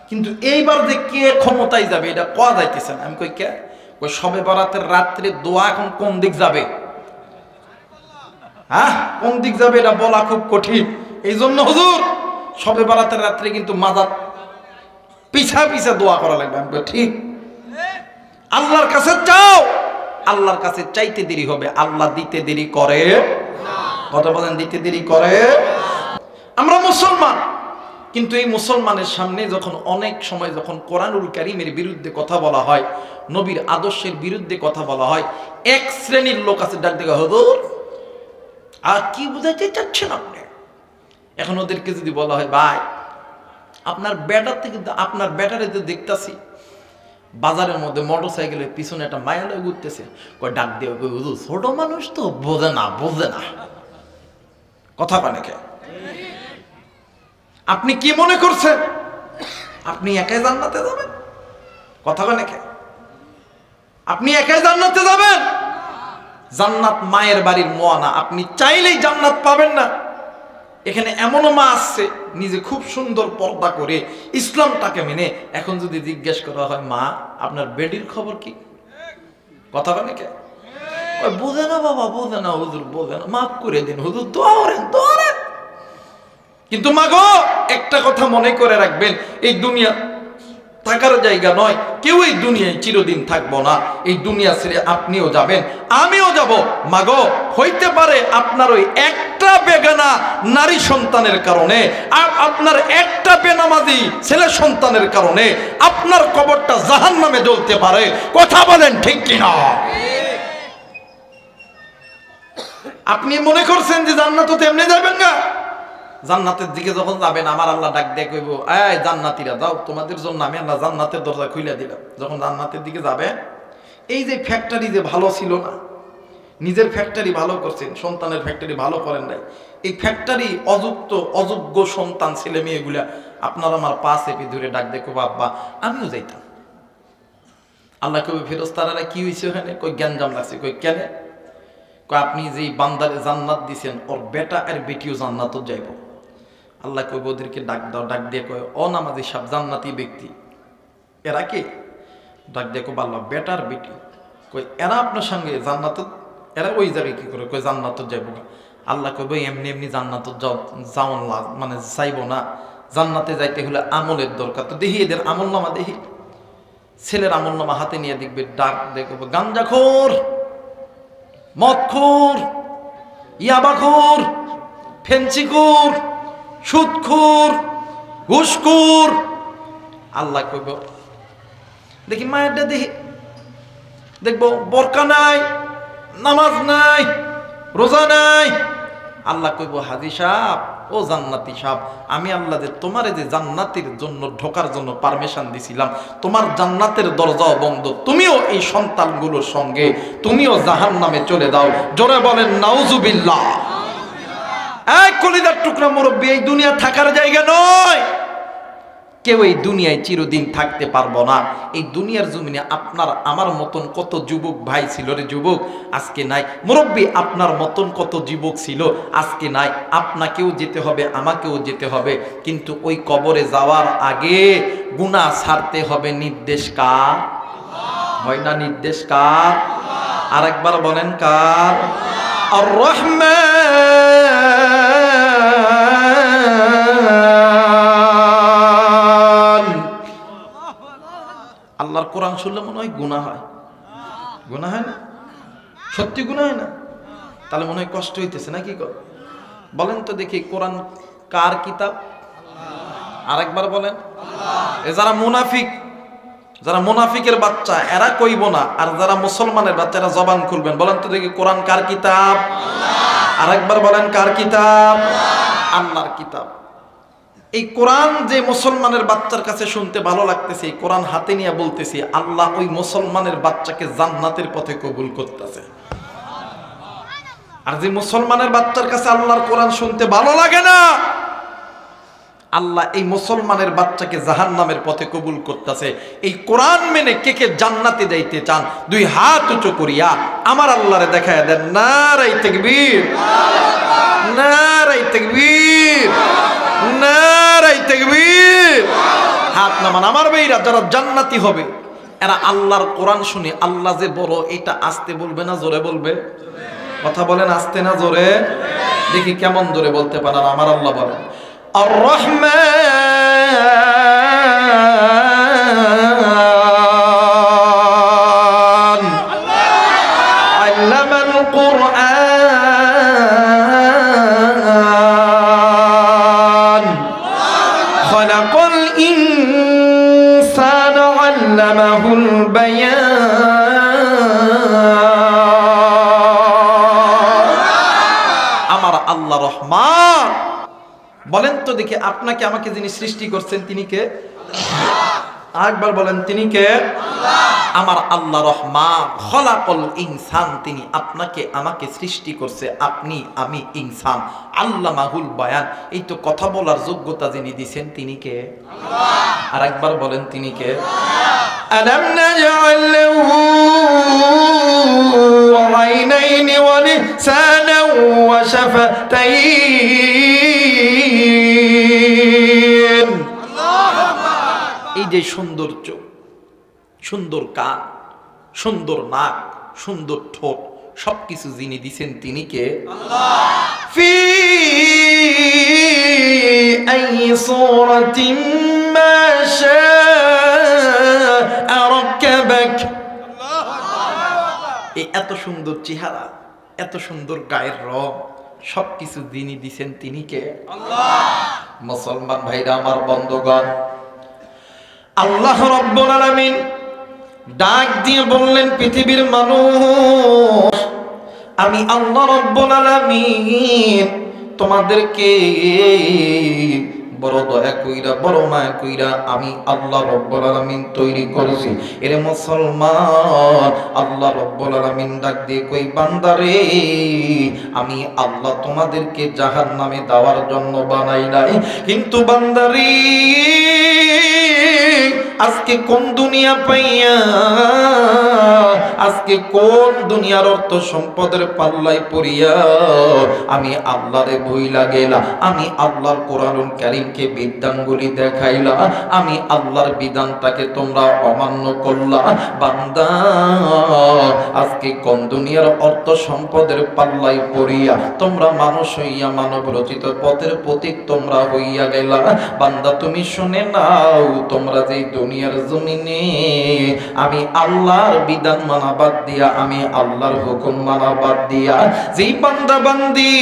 কিন্তু এইবার যে কে ক্ষমতায় যাবে এটা কোয়া যাইতেছে না। আমি কই কে? ওই শবে বরাতের রাত্রে দোয়া এখন কোন দিক যাবে? হ্যাঁ, কোন দিক যাবে এটা বলা খুব কঠিন। এই জন্য হুজুর শবে বরাতের রাত্রে কিন্তু মাজার পিছা পিছা দোয়া করা লাগবে। আমি কই ঠিক, আল্লাহর কাছে চাও, আল্লাহর কাছে চাইতে দেরি হবে, আল্লাহ দিতে দেরি করে। কথা বলেন, দিতে দেরি করে। আমরা মুসলমান, কিন্তু এই মুসলমানের সামনে যখন অনেক সময় যখন কোরআনুল কারীমের বিরুদ্ধে কথা বলা হয়, নবীর আদর্শের বিরুদ্ধে কথা বলা হয়, এক শ্রেণীর লোক আছে ডাক দেখা, হুজুর আর কি বুঝাইতে চাচ্ছেন আপনি? এখন ওদেরকে যদি বলা হয়, ভাই আপনার ব্যাটার থেকে, আপনার ব্যাটারে তো দেখতাছি বাজারের মধ্যে মোটর সাইকেলের পিছনে একটা মায়ালয় ঘুরতেছে, কয় ডাক দিয়ে হুজুর ছোট মানুষ তো বোঝে না, বোঝে না। কথা কানেকে আপনি কি মনে করছেন আপনি একাই জান্নাতে যাবেন? কথা কানেকে আপনি একাই জান্নাতে যাবেন? জান্নাত মায়ের বাড়ির মোয়ানা, আপনি চাইলেই জান্নাত পাবেন না। এখানে এমনও মা আসছে নিজে খুব সুন্দর পর্দা করে ইসলামটাকে মেনে, এখন যদি জিজ্ঞেস করা হয় মা আপনার বেডির খবর কি? কথা কানেকে বোঝে না বাবা, বোঝে না হুজুর, বোঝে না, মাফ করে দিন হুজুর, দোয়া করেন, দোয়া করেন। কিন্তু মাগো একটা কথা মনে করে রাখবেন, এই দুনিয়া থাকার জায়গা নয়, কেউ এই দুনিয়ায় চিরদিন থাকবো না। এই দুনিয়া ছেড়ে আপনিও যাবেন, আমিও যাব। মাগো হইতে পারে আপনার ওই একটা বেগানা নারী সন্তানের কারণে, আপনার একটা বেনামাজি ছেলে সন্তানের কারণে আপনার কবরটা জাহান্নামে জ্বলতে পারে। কথা বলেন ঠিক কিনা? আপনি মনে করছেন যে জান্নাত তো এমনি যাবেন না? জান্নাতের দিকে যখন যাবেন আমার আল্লাহ ডাক দিয়ে কইব, এই জান্নাতীরা যাও, তোমাদের জন্য আমি আল্লাহ জান্নাতের দরজা খুলে দিলাম। যখন জান্নাতের দিকে যাবে, এই যে ফ্যাক্টরি যে ভালো ছিল না, নিজের ফ্যাক্টরি ভালো করছেন, সন্তানের ফ্যাক্টরি ভালো করেন নাই, এই ফ্যাক্টরি অযোগ্য সন্তান ছেলে মেয়েগুলা আপনার আমার পা চেপে ধরে ডাক দিয়ে কইব, আব্বা আমিও যাইতাম। আল্লাহ কইব, ফেরেশতারা কি হয়েছে ওখানে? কই জ্ঞানজাম লাগছে। কই কেন? কই আপনি যেই বান্দারে জান্নাত দিছেন ওর বেটা আর বেটিও জান্নাতও যাইব। আল্লাহ কইব ওদেরকে ডাক দাও, ডাক দিয়ে কয় অনামাজি সব জান্নাতি ব্যক্তি এরা কে? ডাক দিয়ে কই আল্লাহ বেটার বেটি। কই এরা আপনার সঙ্গে জান্নাত, এরা ওই জায়গায় কি করে? কই জান্নাত যাইব। আল্লাহ কইব এমনি এমনি জান্নাত যাওয়ান মানে চাইব না, জান্নাতে যাইতে হলে আমলের দরকার। তো দেখি এদের আমল নামা, দেখি ছেলের আমল নামা হাতে নিয়ে দেখবে, ডাক দেখব গাঞ্জাখোর, মদখোর, ইয়াবাখোর, ফেন্সিখোর, সুদখোর, ঘুষখোর। আল্লাহ কইব দেখি মায়েরটা, দেখি দেখবো বরকা নাই, নামাজ নাই, রোজা নাই। আল্লাহ কইব হাজি সাহেব, ও জান্নাতি সাহেব, আমি আল্লাহ যে তোমারে যে জান্নাতের জন্য ঢোকার জন্য পারমিশন দিছিলাম, তোমার জান্নাতের দরজাও বন্ধ, তুমিও এই সন্তানগুলোর সঙ্গে তুমিও জাহান্নামে চলে দাও। জোরে বলেন নাউজুবিল্লাহ। এক কলিজার টুকরা মুরব্বী, এই দুনিয়া থাকার জায়গা নয়, কেউ এই দুনিয়ায় চিরদিন থাকতে পারবো না। এই দুনিয়ার জমিনে আপনার আমার মতন কত যুবক ভাই ছিল রে যুবক, আজকে নাই। মুরব্বী আপনার মতন কত যুবক ছিল, আজকে নাই। আপনাকেও যেতে হবে, আমাকেও যেতে হবে, কিন্তু ওই কবরে যাওয়ার আগে গুনাহ ছাড়তে হবে। নির্দেশ কার? হয় না নির্দেশ কার? আরেকবার বলেন কার? আর রহমান। আল্লাহর কোরআন শুনলে মনে হয় গুনাহ হয়। গুনাহ হয় না? সত্যি গুনাহ হয় না? তাহলে মনে হয় কষ্ট হইতেছে নাকি? বলেন তো দেখি, কোরআন কার কিতাব? আরেকবার বলেন। এ যারা মুনাফিক, যারা মুনাফিকের বাচ্চা এরা কইব না, আর যারা মুসলমানের বাচ্চারা জবান খুলবেন। বলেন তো দেখি কোরআন কার কিতাব? আরেকবার বলেন কার কিতাব? আল্লাহর কিতাব। এই কোরআন যে মুসলমানের বাচ্চার কাছে শুনতে ভালো লাগতেছে, এই কোরআন হাতে নিয়ে বলতেছি আল্লাহ ওই মুসলমানের বাচ্চাকে জান্নাতের পথে কবুল করতেছে। আর যে মুসলমানের বাচ্চার কাছে আল্লাহর কোরআন শুনতে ভালো লাগে না, আল্লাহ এই মুসলমানের বাচ্চাকে জাহান্নামের পথে কবুল করতেছে। এই কোরআন মেনে কে কে জান্নাতে যাইতে চান? দুই হাত উঁচু করিয়া আমার আল্লাহরে দেখায় দেন। নারায়ে তাকবীর, নারায়ে তাকবীর, নারায়ে তাকবীর। হাত নামান। আমার ভাইরা, যারা জান্নাতি হবে এরা আল্লাহর কোরআন শুনে আল্লাহ যে বড় এটা আস্তে বলবে না জোরে বলবে? কথা বলেন, আস্তে না জোরে? দেখি কেমন জোরে বলতে পারেন। আমার আল্লাহ বলেন আর রহমান আল্লামাল কুরআন খালাকাল ইনসানা আল্লামাহুল বায়ান। আমার আল্লাহ রহমান। বলেন তো দেখি, আপনাকে আমাকে যিনি সৃষ্টি করছেন তিনি কে? আরেকবার বলেন, তিনি কে? আমার আল্লাহ রহমান। খলাকল ইনসান, তিনি আপনাকে আমাকে সৃষ্টি করছে। আপনি আমি ইনসান। আল্লামাহুল বায়ান, এই তো কথা বলার যোগ্যতা যিনি দিয়েছেন তিনি কে? আরেকবার বলেন, তিনি কে? আলাম নাজআল লাহু আইনাইনি ওয়া লিসানান ওয়া শাফাতাইন। এই যে সুন্দর চোখ, সুন্দর কান, সুন্দর নাক, সুন্দর ঠোঁট, সবকিছু যিনি দিছেন তিনি কে? ফি আই সূরাতিন মা শাআ রাক্কাবাক। এই এত সুন্দর চেহারা, এত সুন্দর গায়ের রং, সবকিছু যিনি দিছেন তিনি কে? মুসলমান ভাইরা আমার, বন্ধুগণ, আল্লাহ রাব্বুল আলামিন ডাক দিয়ে বললেন, পৃথিবীর মানুষ, আমি আল্লাহ রাব্বুল আলামিন তোমাদেরকে বড় দয়া কইরা, বড় মায়া কইরা আমি আল্লাহ রাব্বুল আলামিন তৈরি করেছি। এর মুসলমান, আল্লাহ রাব্বুল আলামিন ডাক দিয়ে কই, বান্দারে, আমি আল্লাহ তোমাদেরকে জাহান্নামে দেওয়ার জন্য বানাই নাই। কিন্তু বান্দারে, আজকে কোন দুনিয়া পাইয়া, আজকে কোন দুনিয়ার অর্থ সম্পদের পাল্লাই পড়িয়া আমি আল্লাহরে ভুইলা গেলা, আমি আল্লাহর কোরআনুল কারীমকে বিধানগুলি দেখাইলা, আমি আল্লাহর বিধানটাকে তোমরা অমান্য করলা। বান্দা, আজকে কোন দুনিয়ার অর্থ সম্পদের পাল্লাই পড়িয়া তোমরা মানুষ হইয়া মানব রচিত পথের প্রতীক তোমরা হইয়া গেলা। বান্দা, তুমি শুনে নাও, তোমরা যে দুনিয়ার জমিনে আমি আল্লাহর বিধান মানা বাদ দিয়া, আমি আল্লাহর হুকুম মানা বাদ দিয়া যেই বান্দা বান্দি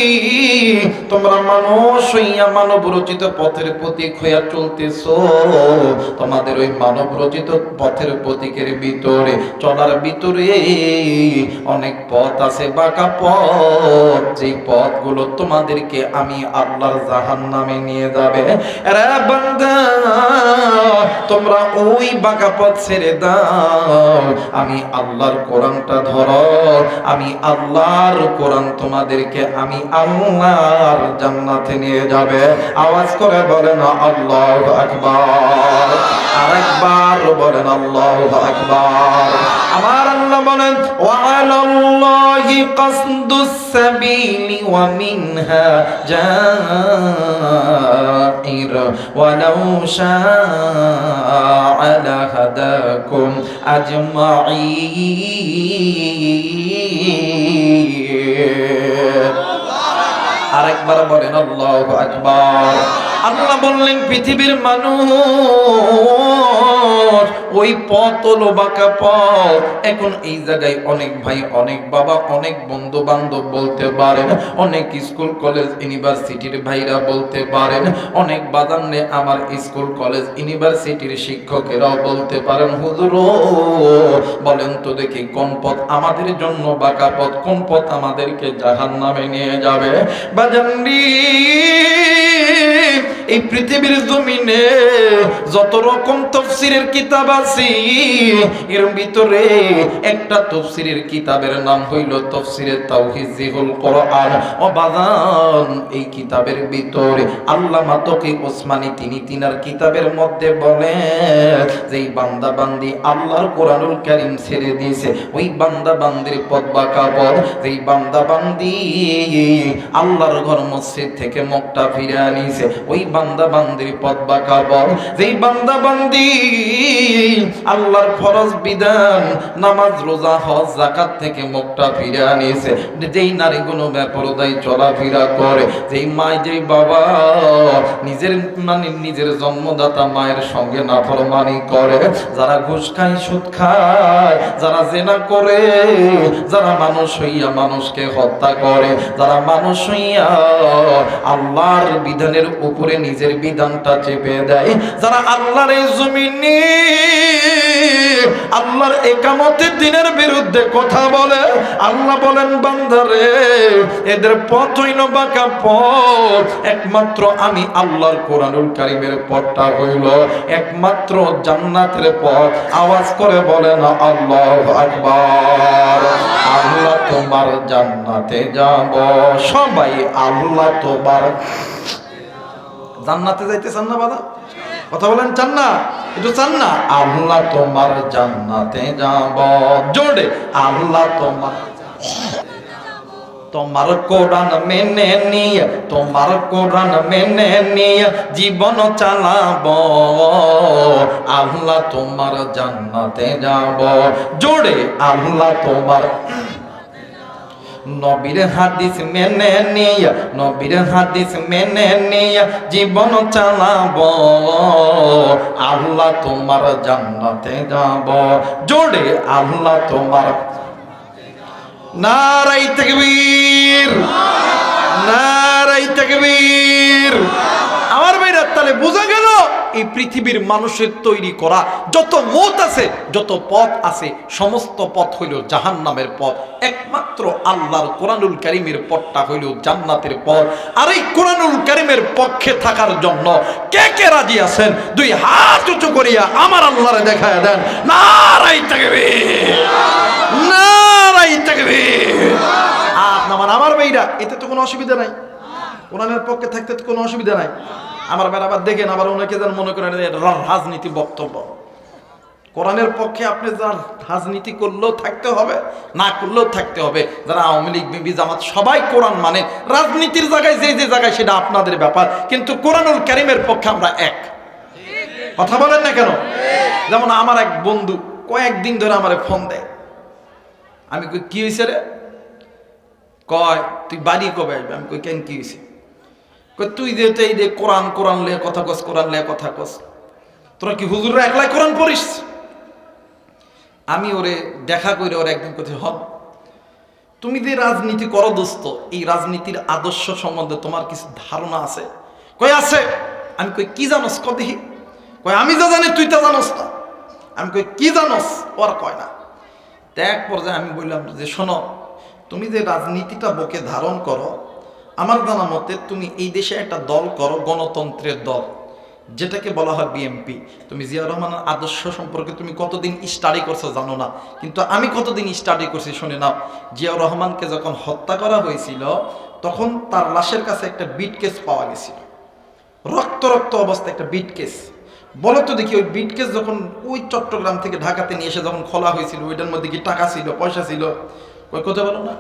তোমরা মানুষ হইয়া মানব রচিত পথের প্রতীক হইয়া চলতেছো, তোমাদের ওই মানব রচিত পথের প্রতীকের ভিতরে চলার ভিতরে অনেক পথ আছে, বাঁকা পথ, যেই পথগুলো তোমাদেরকে আমি আল্লাহর জাহান্নামে নিয়ে যাবে। আরে বান্দা, তোমরা ওই বাঁকা পথ ছেড়ে দাও, আমি আল্লাহর কোরআনটা ধরো, আমি আল্লাহর কোরআন তোমাদেরকে আমি আল্লাহর জান্নাতে নিয়ে যাবে। আওয়াজ করে বলেন আল্লাহু আকবার। আরেকবার বলেন আল্লাহু আকবার। আমার আল্লাহ বলেন, ওয়া আলাল্লাহি কাসদুস সাবিলি ওয়া মিনহা জাইর ওয়া লাউ শাআ লাহাদাকুম আজমাইন। আরেকবার বলেন আল্লাহু আকবার। আল্লাহ বললেন, পৃথিবীর মানুষ, ওই পথ হলো বাঁকা পথ। এখন এই জায়গায় অনেক ভাই, অনেক বাবা, অনেক বন্ধু বান্ধব বলতে পারেন, অনেক স্কুল কলেজ ইউনিভার্সিটির ভাইরা বলতে পারেন, অনেক বাদান্নে আমার স্কুল কলেজ ইউনিভার্সিটির শিক্ষকেরাও বলতে পারেন, হুজুর বলেন তো দেখি, কোন পথ আমাদের জন্য বাঁকা পথ, কোন পথ আমাদেরকে জাহান্নামে নিয়ে যাবে? বাজানরি, এই পৃথিবীর জমিনে যত রকম তাফসীরের কিতাব আছে, আছি, এর ভিতরে একটা তাফসীরের কিতাবের নাম হইল তাফসীরে তাওহীদুল কোরআন। ও বাজান, এই কিতাবের ভিতরে আল্লামা তকি ওসমানী তিনি তিনার কিতাবের মধ্যে বলেন যে এই বান্দা বান্দি আল্লাহর কোরআনুল কারীম ছেড়ে দিয়েছে, ওই বান্দা বান্দির পথ বাঁকা পথ, যেই বান্দা বান্দি আল্লাহর ঘর মসজিদ থেকে মুখটা ফিরে আনিছে, ওই বান্দা বান্দির পথ বাঁকা পথ, যেই বান্দা বান্দি আল্লাহর ফরজ বিধান নামাজ রোজা হজ যাকাত থেকে মুখটা ফিরে আনিছে, যেই নারীগুলো বেপরদায় চলাফেরা করে, যেই মা যেই বাবা নিজের জন্মদাতা মায়ের সঙ্গে নাফরমানি করে, যারা ঘুষ খায় সুদ খায়, যারা জেনা করে, যারা মানুষ হইয়া মানুষকে হত্যা করে, যারা মানুষ হইয়া আল্লাহর বিধানের উপরে নিজের বিধানটা চেপে দেয়, যারা আল্লাহর এই জমিনে আল্লাহর একামতের দিনের বিরুদ্ধে কথা বলে, আল্লাহ বলেন বান্দারে এদের পথ হইল বাঁকা পথ, একমাত্র আমি আল্লাহর কোরআনুল কারীমের পথটা হইল একমাত্র জান্নাতের পথ। আওয়াজ করে বলে না আল্লাহু আকবার। আল্লাহ তোমার জান্নাতে যাব, সবাই আল্লাহ তোমার জান্নাতে যাইতে চান না বাবা? কথা বলেন চান না? একটু চান না? আল্লাহ তোমার জান্নাতে যাব, জোরে আল্লাহ তোমার কোরআন মেনে নিয়ে, তোমার কোরআন মেনে নিয়ে জীবন চালাবো, আল্লাহ তোমার জান্নাতে যাব, জোরে আল্লাহ তোমার নবীর হাদিস মেনে নিয়ে, নবীর হাদিস মেনে নিয়ে জীবন চালাবো, আল্লাহ তোমার জান্নাতে যাব, জোরে আল্লাহ তোমার। নারায়ে তাকবীর, নারায়ে তাকবীর। আমার ভাইরা, তাহলে বোঝা গেল এই পৃথিবীর মানুষের তৈরি করা যত মত আছে, যত পথ আছে, সমস্ত পথ হইল জাহান্নামের পথ, একমাত্র আল্লাহর কোরআনুল কারীমের পথটা হইল জান্নাতের পথ। আর এই কোরআনুল কারীমের পক্ষে থাকার জন্য কে কে রাজি আছেন? দুই হাত উঁচু করিয়া আমার আল্লাহরে দেখায় দেন। নারায়ে তাকবীর, নারায়ে তাকবীর। আমার ভাইরা, এতে তো কোনো অসুবিধা নাই, কোরআনের পক্ষে থাকতে তো কোনো অসুবিধা নাই। আমার বেড়া আবার দেখেন, আবার অনেকে যেন মনে করেন রাজনীতি বক্তব্য। কোরআনের পক্ষে আপনি যার রাজনীতি করলেও থাকতে হবে, না করলেও থাকতে হবে। যারা আওয়ামী লীগ বিবি জামাত সবাই কোরআন মানে, রাজনীতির জায়গায় যে যে জায়গায় সেটা আপনাদের ব্যাপার, কিন্তু কোরআনুল কারীমের পক্ষে আমরা এক। কথা বলেন না কেন? যেমন আমার এক বন্ধু কয়েকদিন ধরে আমারে ফোন দেয়, আমি কই কি হয়েছে রে? কয় তুই বাড়ি কবে আসবে? আমি কই কেন কি হয়েছে? কই তুই যেতে এই যে কোরআন কোরআন লে কথা কস, কোরআন লে কথা কস, তোরা কি হুজুররা একলাই কোরআন পড়িস? আমি ওরে দেখা করে ওর একদিন কথা, হল তুমি যে রাজনীতি করো দোস্ত, এই রাজনীতির আদর্শ সম্বন্ধে তোমার কিছু ধারণা আছে? কই আছে। আমি কই কি জানোস? ক দেখি। কই আমি যা জানি তুই তা জানোস না। আমি কই কি জানোস? ওর কয় না। এক পর্যায়ে আমি বললাম যে শোনো, তুমি যে রাজনীতিটা বুকে ধারণ করো, আমার জানা মতে তুমি এই দেশে একটা দল করো, গণতন্ত্রের দল, যেটাকে বলা হয় বিএনপি। তুমি জিয়া রহমানের আদর্শ সম্পর্কে তুমি কতদিন স্টাডি করছো জানো না, কিন্তু আমি কতদিন স্টাডি করছি শুনে নাও। জিয়া রহমানকে যখন হত্যা করা হয়েছিল, তখন তার লাশের কাছে একটা বিট কেস পাওয়া গেছিল, রক্ত রক্ত অবস্থা একটা বিট কেস। বলো তো দেখি, ওই বিট কেস যখন ওই চট্টগ্রাম থেকে ঢাকাতে নিয়ে এসে যখন খোলা হয়েছিল, ওইটার মধ্যে কি টাকা ছিল, পয়সা ছিল? কই করতে পারো না,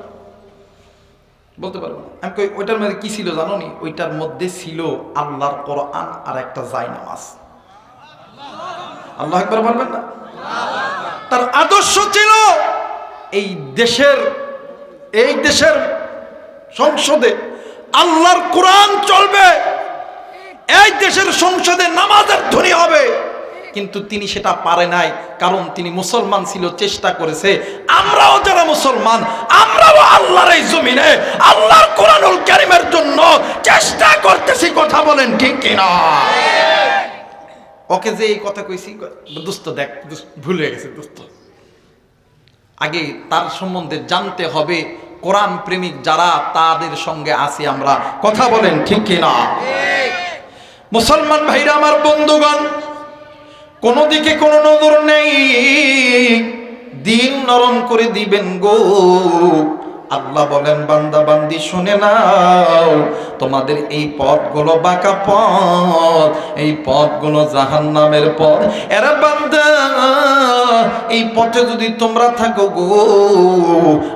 বলতে পারবো না। আমি কই ওইটার মধ্যে কি ছিল জানো নি? ওইটার মধ্যে ছিল আল্লাহর কোরআন আর একটা জায়নামাজ। আল্লাহু আকবার বলবেন না? তার আদর্শ ছিল এই দেশের সংসদে আল্লাহর কোরআন চলবে, এই দেশের সংসদে নামাজের ধ্বনি হবে। কিন্তু তিনি সেটা পারে নাই, কারণ তিনি মুসলমান ছিল, চেষ্টা করেছে। আমরাও যারা মুসলমান, আমরাও আল্লাহর এই জমিনে আল্লাহর কোরআনুল কারীমের জন্য চেষ্টা করতেছি। কথা বলেন ঠিক কিনা? ওকে যে এই কথা কইছি, দোস্ত দেখ ভুল হয়ে গেছে দোস্ত, আগে তার সম্বন্ধে জানতে হবে। কোরআন প্রেমিক যারা, তাদের সঙ্গে আছি আমরা। কথা বলেন ঠিক কিনা? মুসলমান ভাইরা আমার, বন্ধুগণ, কোনো দিকে কোনো নজর নেই, দিল নরম করে দিবেন গো। আল্লাহ বলেন বান্দা বান্দি শুনে নাও, তোমাদের এই পথগুলো বাঁকা পথ, এই পথগুলো জাহান্নামের পথ। এরা বান্দা এই পথে যদি তোমরা থাকো গো,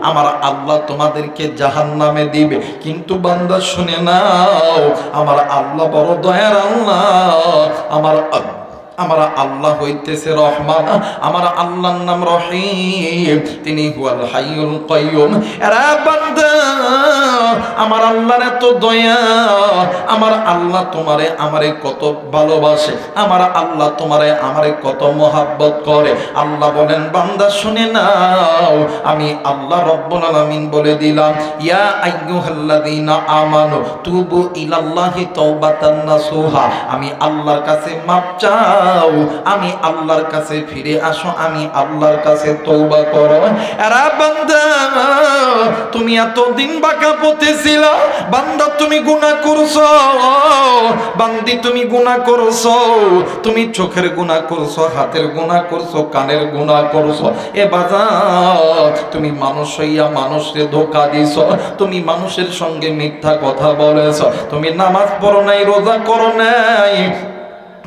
আমার আল্লাহ তোমাদেরকে জাহান্নামে দিবে। কিন্তু বান্দা শুনে নাও, আমার আল্লাহ বড় দয়ার আল্লাহ। আমার আল্লাহ হইতেছে রহমান, আমার আল্লাহর নাম রহিম, তিনি হুয়াল হাইয়ুল কাইয়ুম। এরা বান্দা আমার আল্লাহর এত দয়া, আমার আল্লাহ তোমারে আমারে কত ভালোবাসে, আমার আল্লাহ তোমারে আমারে কত মহাব্বত করে। আল্লাহ বলেন বান্দা শুনে নাও, আমি আল্লাহ রব্বুল আলামিন বলে দিলাম, ইয়া আইয়ুহাল্লাযীনা আমানু তুবু ইলাল্লাহি তাওবাতান নাসুহা। আমি আল্লাহর কাছে মাপ চাও, আমি আল্লাহর কাছে ফিরে আসো, আমি আল্লাহর কাছে তওবা করো। এরা বান্দা তুমি এতদিন বাঁকা পথে ছিলা, বান্দা তুমি গুনাহ করছো, বান্দি তুমি গুনাহ করছো, তুমি চোখের গুনাহ করছো, হাতের গুনাহ করছো, কানের গুনাহ করছো। এ বাজার তুমি মানুষ হইয়া মানুষকে ধোঁকা দিছো, তুমি মানুষের সঙ্গে মিথ্যা কথা বলেছো, তুমি নামাজ পড়ো নাই, রোজা করো নাই,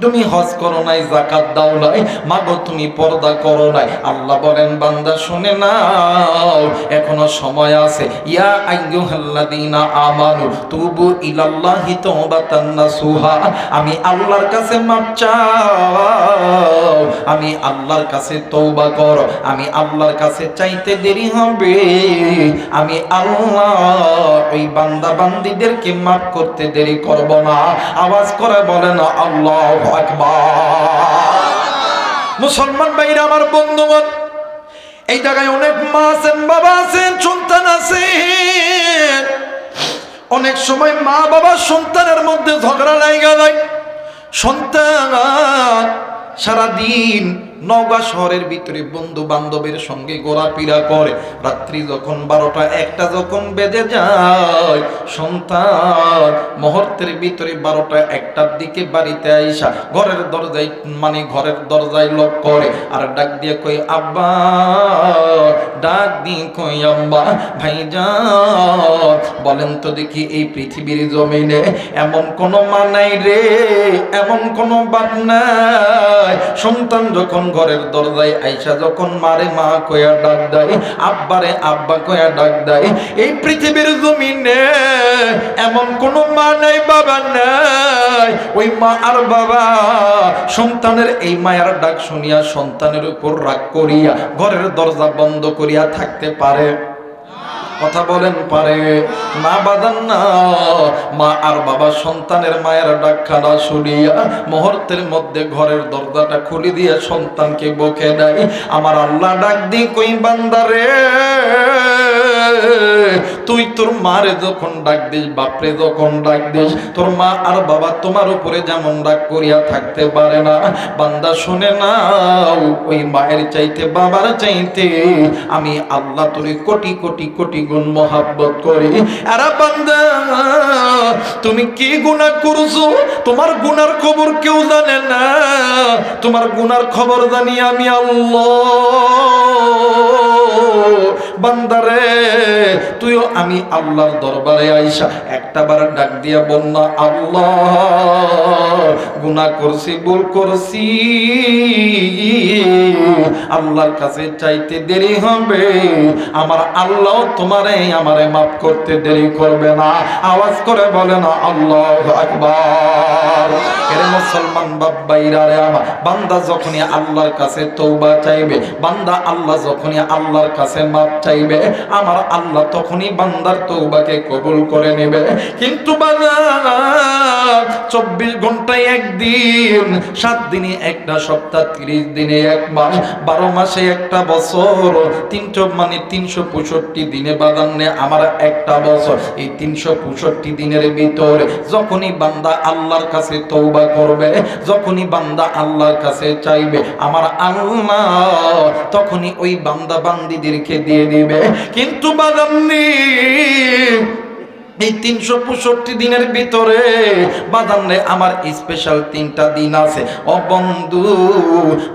তুমি হজ করো নাই, যাকাত দাও নাই, মাগো তুমি পর্দা করো নাই। আল্লাহ বলেন বান্দা শুনে নাও, এখনো সময় আছে। ইয়া আইয়ুহাল্লাযীনা আমানু তুবু ইলাল্লাহি তাওবাতান নাসুহা। আমি আল্লাহর কাছে মাপ চাও, আমি আল্লাহর কাছে তওবা করো, আমি আল্লাহর কাছে চাইতে দেরি হবে, আমি আল্লাহ ওই বান্দা বান্দীদেরকে মাফ করতে দেরি করব না। আওয়াজ করে বলেন আল্লাহু আকবার। মুসলমান ভাইরা আমার, বন্ধুগণ, এই জায়গায় অনেক মা আছেন, বাবা আছেন, সন্তান আছে। অনেক সময় মা বাবা সন্তানের মধ্যে ঝগড়া লাগা যায়। সন্তান সারাদিন নওগাঁ শহরের ভিতরে বন্ধু বান্ধবের সঙ্গে ঘোরাফেরা করে, রাত্রি যখন 12টা 1টা যখন বেজে যায়, সন্তান মুহূর্তের ভিতরে 12টা 1টার দিকে বাড়িতে আইসা ঘরের দরজায় লক করে আর ডাক দিয়ে কই আব্বা, ডাক দিয়ে কই আম্মা। ভাইজান বলেন তো দেখি, এই পৃথিবীর জমিনে এমন কোন মা নাই রে, এমন কোন বাপ নাই, সন্তান যখন ঘরের দরজায় আইসা যখন মারে মা কয়া ডাক দেয়, আব্বারে আব্বা কয়া ডাক দেয়। এই পৃথিবীর জমিনে এমন কোন মা নাই, বাবা নাই, ওই মা আর বাবা সন্তানের এই মায়ের ডাক শুনিয়া সন্তানের উপর রাগ করিয়া ঘরের দরজা বন্ধ করিয়া থাকতে পারে? কথা বলেন পারে? না বাদান না। মা আর বাবা সন্তানের মায়ের ডাক খানা শুনিয়া মুহূর্তের মধ্যে ঘরের দরজাটা খুলে দিয়ে সন্তানকে বকে দেয়। আমার আল্লাহ ডাক দিয়ে কই বান্দারে, তুই তোর মারে যখন ডাক দিস, বাপরে যখন ডাক দিস, তোর মা আর বাবা তোমার উপরে যেমন ডাক করিয়া থাকতে পারে না। বান্দা শুনে নাও, ওই মায়ের চাইতে বাবার চাইতে আমি আল্লাহ তোরে কোটি কোটি কোটি গুণ মহাব্বত করি। আরে বান্দা, তুমি কি গুনাহ করছো? তোমার গুনার খবর কেউ জানে না, তোমার গুনার খবর জানি আমি আল্লাহ। বান্দারে, তুইও আমি আল্লাহর দরবারে আইসা একটাবার ডাক দিয়া বল না, আল্লাহ গুনাহ করছি, ভুল করছি, আল্লাহর কাছে চাইতে দেরি হবে, আমার আল্লাহ তোমারে আমারে মাফ করতে দেরি করবে না। আওয়াজ করে বলে না আল্লাহু আকবার। এরে মুসলমান বাবাইরা রে আমার, বান্দা যখনই আল্লাহর কাছে তওবা চাইবে, বান্দা আল্লাহ যখনই আল্লাহর কাছে মাফ চাইবে, আমার আল্লাহ তখনই বান্দার তওবাকে কবুল করে নেবে। কিন্তু বান্দা 24 ঘন্টায় একদিন, 7 দিনে একটা সপ্তাহ, 30 দিনে এক মাস, 12 মাসে একটা বছর, 365 দিনে বাদান্নে আমার একটা বছর। এই 365 দিনের ভিতরে যখনই বান্দা আল্লাহর কাছে তওবা করবে, যখনই বান্দা আল্লাহর কাছে চাইবে, আমার আল্লাহ তখনই ওই বান্দা বান্দীদেরকে দিয়ে দিবে। কিন্তু বাদান্নি এই 365 দিনের ভিতরে বাদান্নে আমার স্পেশাল 3টা দিন আছে। ও বন্ধু,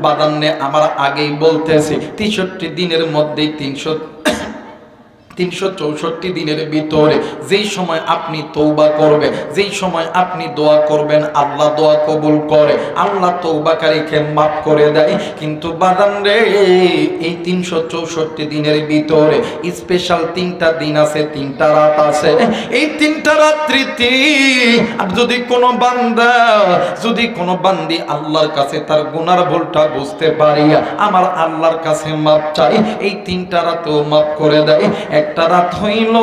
বাদান্নে আমার আগেই বলতেছে 63 দিনের মধ্যে 364 দিনের ভিতরে যেই সময় আপনি তওবা করবেন, যেই সময় আপনি দোয়া করবেন, আল্লাহ দোয়া কবুল করে, আল্লাহ তওবাকারীকে মাফ করে দেয়। কিন্তু বাদান রে, এই 364 দিনের ভিতরে স্পেশাল 3টা দিন আছে, 3টা রাত আছে। এই 3টা রাত্রিতে যদি কোনো বান্দা, যদি কোনো বান্দি আল্লাহর কাছে তার গুনার ভুলটা বুঝতে পারি, আমার আল্লাহর কাছে মাফ চাই, এই 3টা রাতেও মাফ করে দেয়। একটা রাত হইল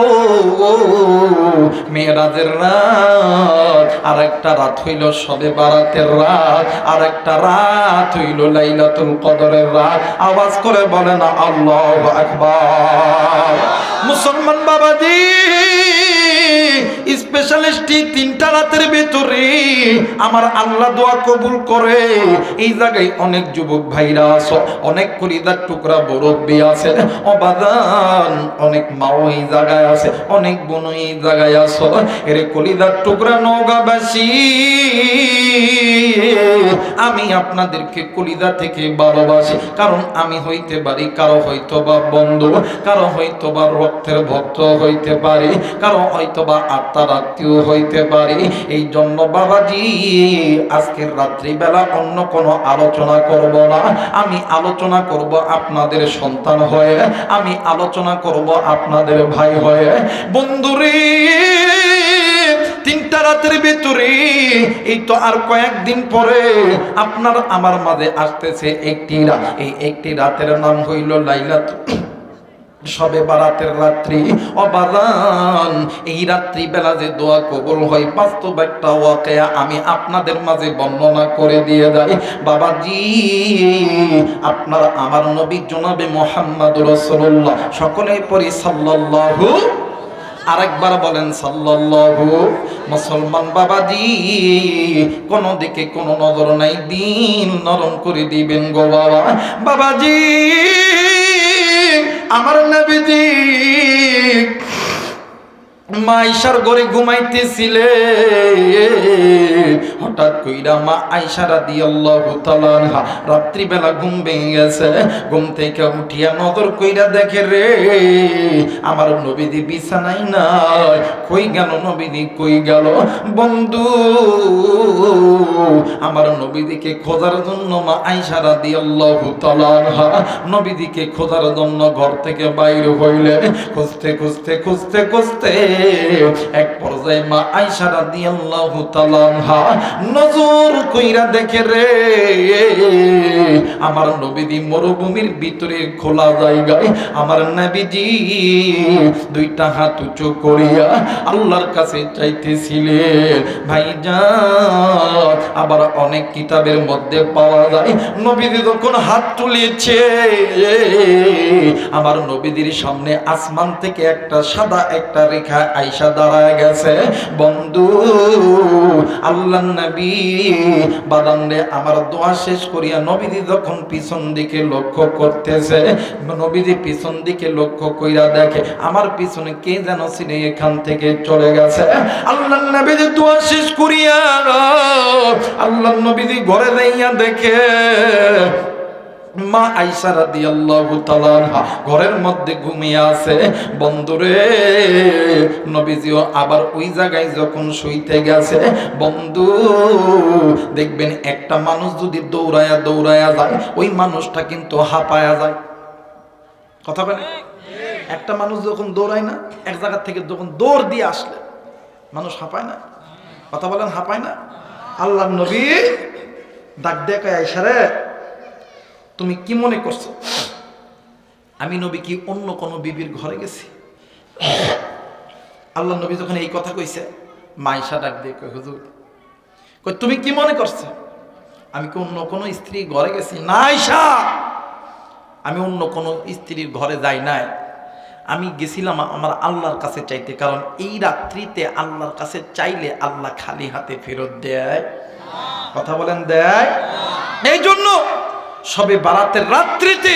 মেরাজের রাত, আর একটা রাত হইল শবে বারাতের রাত, আর একটা রাত হইল লাইলাতুল কদরের রাত। আওয়াজ করে বলে না আল্লাহু আকবার। মুসলমান বাবাজি, স্পেশালিস্টই 3টা রাতের ভিতরে আমার আল্লাহ দোয়া কবুল করে। এই জায়গায় অনেক যুবক ভাইরা আছে, অনেক কলিজার টুকরা মুরব্বি আছে, অবাদান অনেক মাও এই জায়গায় আছে, অনেক বোন এই জায়গায় আছে। এর কলিজার টুকরা নওগাঁবাসী, আমি আপনাদেরকে কলিজা থেকে ভালোবাসি। কারণ আমি হইতে পারি কারো হয়তো বা বন্ধু, কারো হয়তো বা রক্তের ভক্ত হইতে পারি, কারো হয়তো বা আত্মার আত্মীয় হইতে পারি। এই জন্য বাবাজি, আজকের রাত্রিবেলা অন্য কোনো আলোচনা করব না। আমি আলোচনা করব আপনাদের সন্তান হয়ে, আমি আলোচনা করব আপনাদের ভাই হয়ে। বন্ধুরে, 3টা রাতের ভিতরে এই তো আর কয়েকদিন পরে আপনার আমার মাঝে আসতেছে একটি রাত। এই একটি রাতের নাম হইল লাইলাতুল শবে বারাতের রাত্রি। অবাদান, এই রাত্রি বেলা যে দোয়া কবুল হয়, বাস্তব একটা ওয়াকিয়া আমি আপনাদের মাঝে বর্ণনা করে দিয়ে যাই। বাবাজি, আপনার আমার নবী জনাবে মুহাম্মদুর রাসূলুল্লাহ, সকলেই পড়ি সাল্লাল্লাহু, আরেকবার বলেন সাল্লাল্লাহু। মুসলমান বাবাজি, কোন দিকে কোনো নজর নাই, দিন নরম করে দিবেন গো বাবা। বাবাজি, আমার নবীজি মা আয়েশার ঘরে ঘুমাইতেছিলে, হঠাৎ কইরা মা আয়েশা রাদিয়াল্লাহু তাআলা আনহা রাত্রিবেলা ঘুম ভেঙে গেছে। ঘুম থেকে উঠিয়া নজর কইরা দেখে রে, আমার নবীজি বিছানায় নাই। কই গেল নবীজি, কই গেল? বন্ধু, আমার নবীজিকে খোঁজার জন্য মা আয়েশা রাদিয়াল্লাহু তাআলা আনহা নবীজিকে খোঁজার জন্য ঘর থেকে বাইরে হইলেন। খুঁজতে খুঁজতে খুঁজতে খুঁজতে এক পর্যায়ে মা আয়েশা রাদিয়াল্লাহু তাআলা আনহা নজর কইরা দেখে রে, আমার নবীজি মরুভূমির ভিতরে খোলা জায়গায়, আমার নবীজি 2টা হাত উঁচু করিয়া আল্লাহর কাছে চাইতেছিলেন। ভাইজান, আবার অনেক কিতাবের মধ্যে পাওয়া যায় নবীজি যখন হাত তুলেছে, আমার নবীজির সামনে আসমান থেকে একটা সাদা একটা রেখা আয়েশা দাঁড়ায় গেছে। বন্ধু, আল্লাহর নবী বাদান্নে আমার দোয়া শেষ করিয়া নবীজি যখন পিছন দিকে লক্ষ্য করতেছে, নবীজি পিছন দিকে লক্ষ্য কইরা দেখে আমার পিছনে কে যেন ছিনে এখান থেকে চলে গেছে। আল্লাহর নবীজি দোয়া শেষ করিয়া আল্লাহর নবীজি ঘরে যাইয়া দেখে মা আয়েশা রাদিয়াল্লাহু তাআলা আনহা ঘরের মধ্যে ঘুমিয়ে আছে। বন্ধুরে, নবীজিও আবার ওই জায়গায় যখন শুইতে গেছে, বন্ধু দেখবেন একটা মানুষ যদি দৌড়ায়া দৌড়ায়া যায়, ওই মানুষটা কিন্তু হাঁপায়া যায়। কথা বলে, একটা মানুষ যখন দৌড়ায় না, এক জায়গা থেকে যখন দৌড় দিয়ে আসলে মানুষ হাঁপায় না? কথা বলেন, হাঁপায় না? আল্লাহর নবী ডাক দেখে আয়েশা রে, তুমি কি মনে করছো আমি নবী কি অন্য কোনো বিবির ঘরে গেছি? আল্লাহ নবী যখন এই কথা কইছে, মা আয়েশা ডাক দিয়ে কই, হুজুর কই তুমি কি মনে করছো আমি কি অন্য কোনো স্ত্রী ঘরে গেছি? না আয়েশা, আমি অন্য কোনো স্ত্রীর ঘরে যাই নাই, আমি গেছিলাম আমার আল্লাহর কাছে চাইতে। কারণ এই রাত্রিতে আল্লাহর কাছে চাইলে আল্লাহ খালি হাতে ফেরত দেয়। কথা বলেন, দেয়। এই জন্য সবে বারাতের রাত্রিতে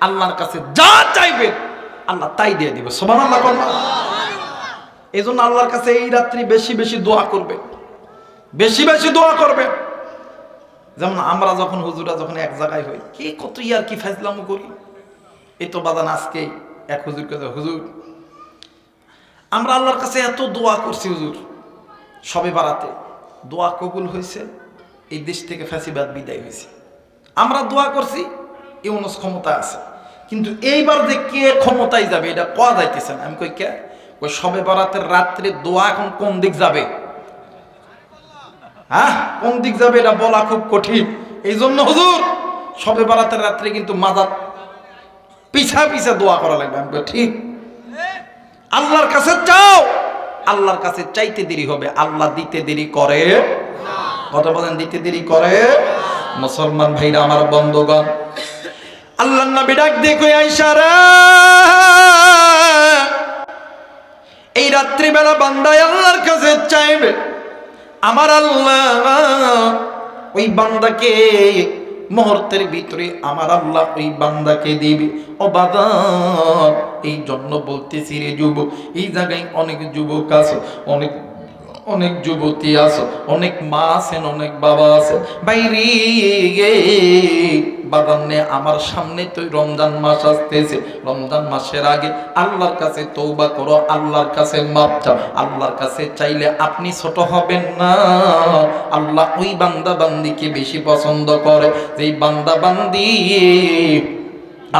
আল্লাহর কাছে যা চাইবে আল্লাহ তাই দিয়ে দিবে। সুবহানাল্লাহ। এই জন্য আল্লাহর কাছে এই রাত্রি বেশি বেশি দোয়া করবে, বেশি বেশি দোয়া করবে। যেমন আমরা যখন হুজুরা যখন এক জায়গায় হই, কি কত ইয়ার কি ফাজলামো করি। এই তো বাদান আজকে এক হুজুর কে, হুজুর আমরা আল্লাহর কাছে এত দোয়া করছি হুজুর, সবে বারাতে দোয়া কবুল হয়েছে, এই দেশ থেকে ফ্যাসিবাদ বিদায় হয়েছে। আমরা দোয়া করছি, ইউনুস ক্ষমতা আছে, কিন্তু এইবার যে কে ক্ষমতায় যাবে এটা কোয়া যাইতেছে না। আমি কই কে? ওই সবে বারাতের রাত্রে দোয়া এখন কোন দিক যাবে, হ্যাঁ কোন দিক যাবে এটা বলা খুব কঠিন। এই জন্য হুজুর সবে বারাতের রাত্রে কিন্তু মাজার পিছা পিছা দোয়া করা লাগবে। আমি কই ঠিক, আল্লাহর কাছে চাও, আল্লাহর কাছে চাইতে দেরি হবে, আল্লাহ দিতে দেরি করে। কথা বলেন, দিতে দেরি করে। মুসলমান ভাইরা আমার বন্ধুগণ, আল্লাহর নবী ডাক দিয়ে কই আয়েশা রে, এই রাত্রি বেলা বান্দায় আল্লাহর কাছে চাইবে, আমার আল্লাহ ওই বান্দাকে মুহূর্তের ভিতরে আমার আল্লাহ ওই বান্দাকে দিবে। ও বাবা, এই জন্য বলতেছি রে যুবক, এই জায়গায় অনেক যুবক আছে, অনেক অনেক যুবতী আছে, অনেক মা আছেন, অনেক বাবা আছেন। বাইরে বাদান্নে আমার সামনে তো রমজান মাস আসতেছে, রমজান মাসের আগে আল্লাহর কাছে তওবা করো, আল্লাহর কাছে মাপ চাও। আল্লাহর কাছে চাইলে আপনি ছোট হবেন না। আল্লাহ ওই বান্দা বান্দিকে বেশি পছন্দ করে, যেই বান্দা বান্দি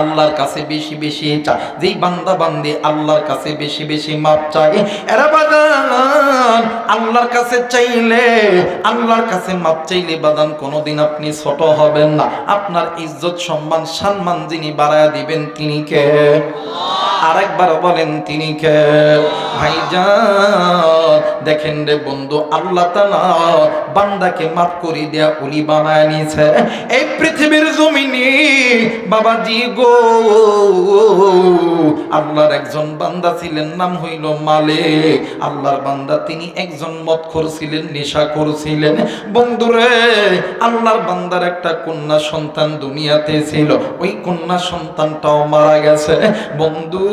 আল্লাহর কাছে বেশি বেশি চায়, যেই বান্দা বান্দি আল্লাহর কাছে বেশি বেশি মাপ চায়। এরা বাদান আল্লাহর কাছে চাইলে, আল্লাহর কাছে মাপ চাইলে বাদান কোনোদিন আপনি ছোট হবেন না। আপনার ইজ্জত সম্মান সম্মান যিনি বাড়ায়া দিবেন তিনি কে? আরেকবার বলেন তিনি কে? ভাইজান দেখেন রে বন্ধু, আল্লাহ তাআলা বান্দাকে মাফ করে দেয়া ওলি বানায় নিয়েছে এই পৃথিবীর জমিনে। বাবাজি গো, আল্লাহর একজন বান্দা ছিলেন, নাম হইল মালিক। আল্লাহর বান্দা তিনি একজন মদখোর ছিলেন, নেশাখোর ছিলেন। বন্ধুরে, আল্লাহর বান্দার একটা কন্যা সন্তান দুনিয়াতে ছিল, ওই কন্যা সন্তানটাও মারা গেছে। বন্ধু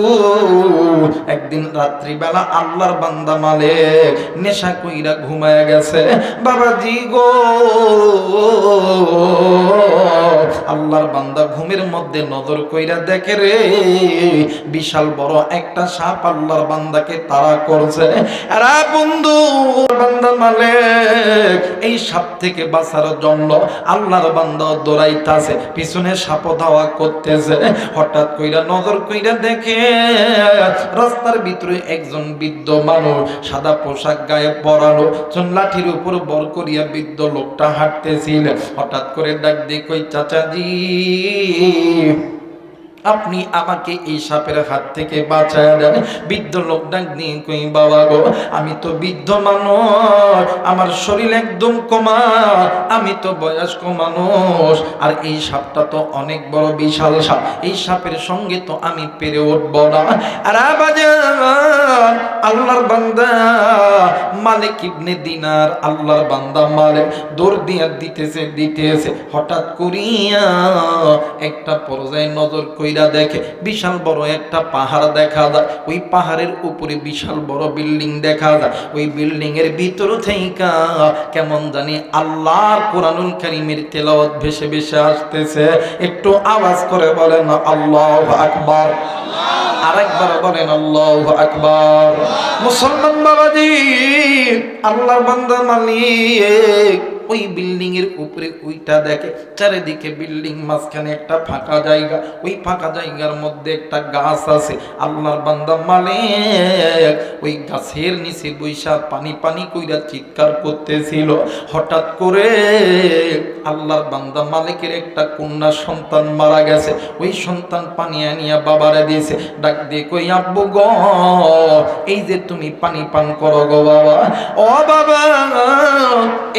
একদিন রাত্রিবেলা আল্লাহর বান্দা মালিক নেশা কইরা ঘুমায় গেছে। বাবাজি গো, আল্লাহর বান্দা ঘুমের মধ্যে নজর কইরা দেখে রে, বিশাল বড় একটা সাপ আল্লাহর বান্দাকে তাড়া করছে। আরে বন্ধু, বান্দা মালিক এই সাপ থেকে বাঁচার জন্য আল্লাহর বান্দা দৌড়াইতাছে, পিছনে সাপ ধাওয়া করতেছে। হঠাৎ কইরা নজর কইরা দেখে রাস্তার ভিতরে একজন বৃদ্ধ মানুষ, সাদা পোশাক গায়ে পরানো, লাঠির উপর বর করিয়া বৃদ্ধ লোকটা হাঁটতেছিলেন। হঠাৎ করে ডাক দিয়ে কই, চাচাজি আপনি আমাকে এই সাপের হাত থেকে বাঁচায় দেন। বৃদ্ধ লোক ডাক দিয়ে কই, বাবা গো আমি তো বৃদ্ধ মানুষ, আমার শরীর একদম কমা, আমি তো বয়স্ক মানুষ, আর এই সাপটা তো অনেক বড় বিশাল সাপ, এই সাপের সঙ্গে তো আমি পেরে উঠব না। আর বাজান আল্লাহর বান্দা মালিক ইবনে দিনার, আল্লাহর বান্দা মালিক দৌড় দিয়া দিতেছে। হঠাৎ করিয়া একটা পর্যায়ে নজর কইরা দেখে বিশাল বড় একটা পাহাড় দেখা যায়। ওই পাহাড়ের উপরে বিশাল বড় বিল্ডিং দেখা যায়। ওই বিল্ডিং এর ভিতর থেকে কেমন জানি আল্লাহর কোরআনুল কারীমের তেলাওয়াত ভেসে ভেসে আসতেছে। একটু আওয়াজ করে বলেন আল্লাহু আকবার। আরেকবার বলেন আল্লাহু আকবার। মুসলমান বাবাজি, আল্লাহর বান্দা মালিক ওই বিল্ডিং এর উপরে ওইটা দেখে, চারিদিকে বিল্ডিং, মাঝখানে একটা ফাঁকা জায়গা, ওই ফাঁকা জায়গার মধ্যে একটা গাছ আছে। আল্লাহর বান্দা মালিক ওই গাছের নিচে বৈশা পানি পানি কইরা চিৎকার করতেছিল। হঠাৎ করে আল্লাহর বান্দা মালিকের একটা কন্যা সন্তান মারা গেছে। ওই সন্তান পানি আনিয়া বাবারে দিয়েছে। ডাক দিয়ে কই, আব্বু গো এই যে তুমি পানি পান করো গো বাবা, ও বাবা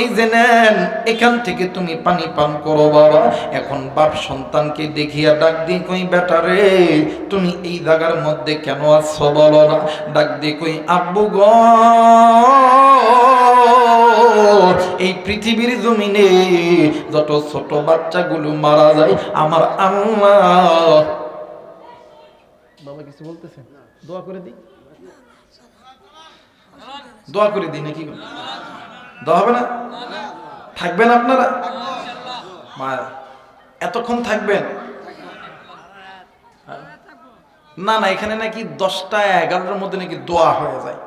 এই যে নেন, এখান থেকে তুমি পানি পান করো বাবা। এখন বাপ সন্তানকে দেখিয়া ডাক দিয়ে কই, বেটা রে তুমি এই জায়গার মধ্যে কেন আছো বলো না? ডাক দিয়ে কই, আব্বু গো এই পৃথিবীর জমিনে যত ছোট বাচ্চাগুলো মারা যায় আমার আল্লাহ। বাবা কিছু বলতেছেন? দোয়া করে দিই। দোয়া করে দিই নাকি? দোয়া হবে না? থাকবেন আপনারা? মায়া এতক্ষণ থাকবেন? না না, এখানে নাকি 10টা 11টার মধ্যে নাকি দোয়া হয়ে যায়।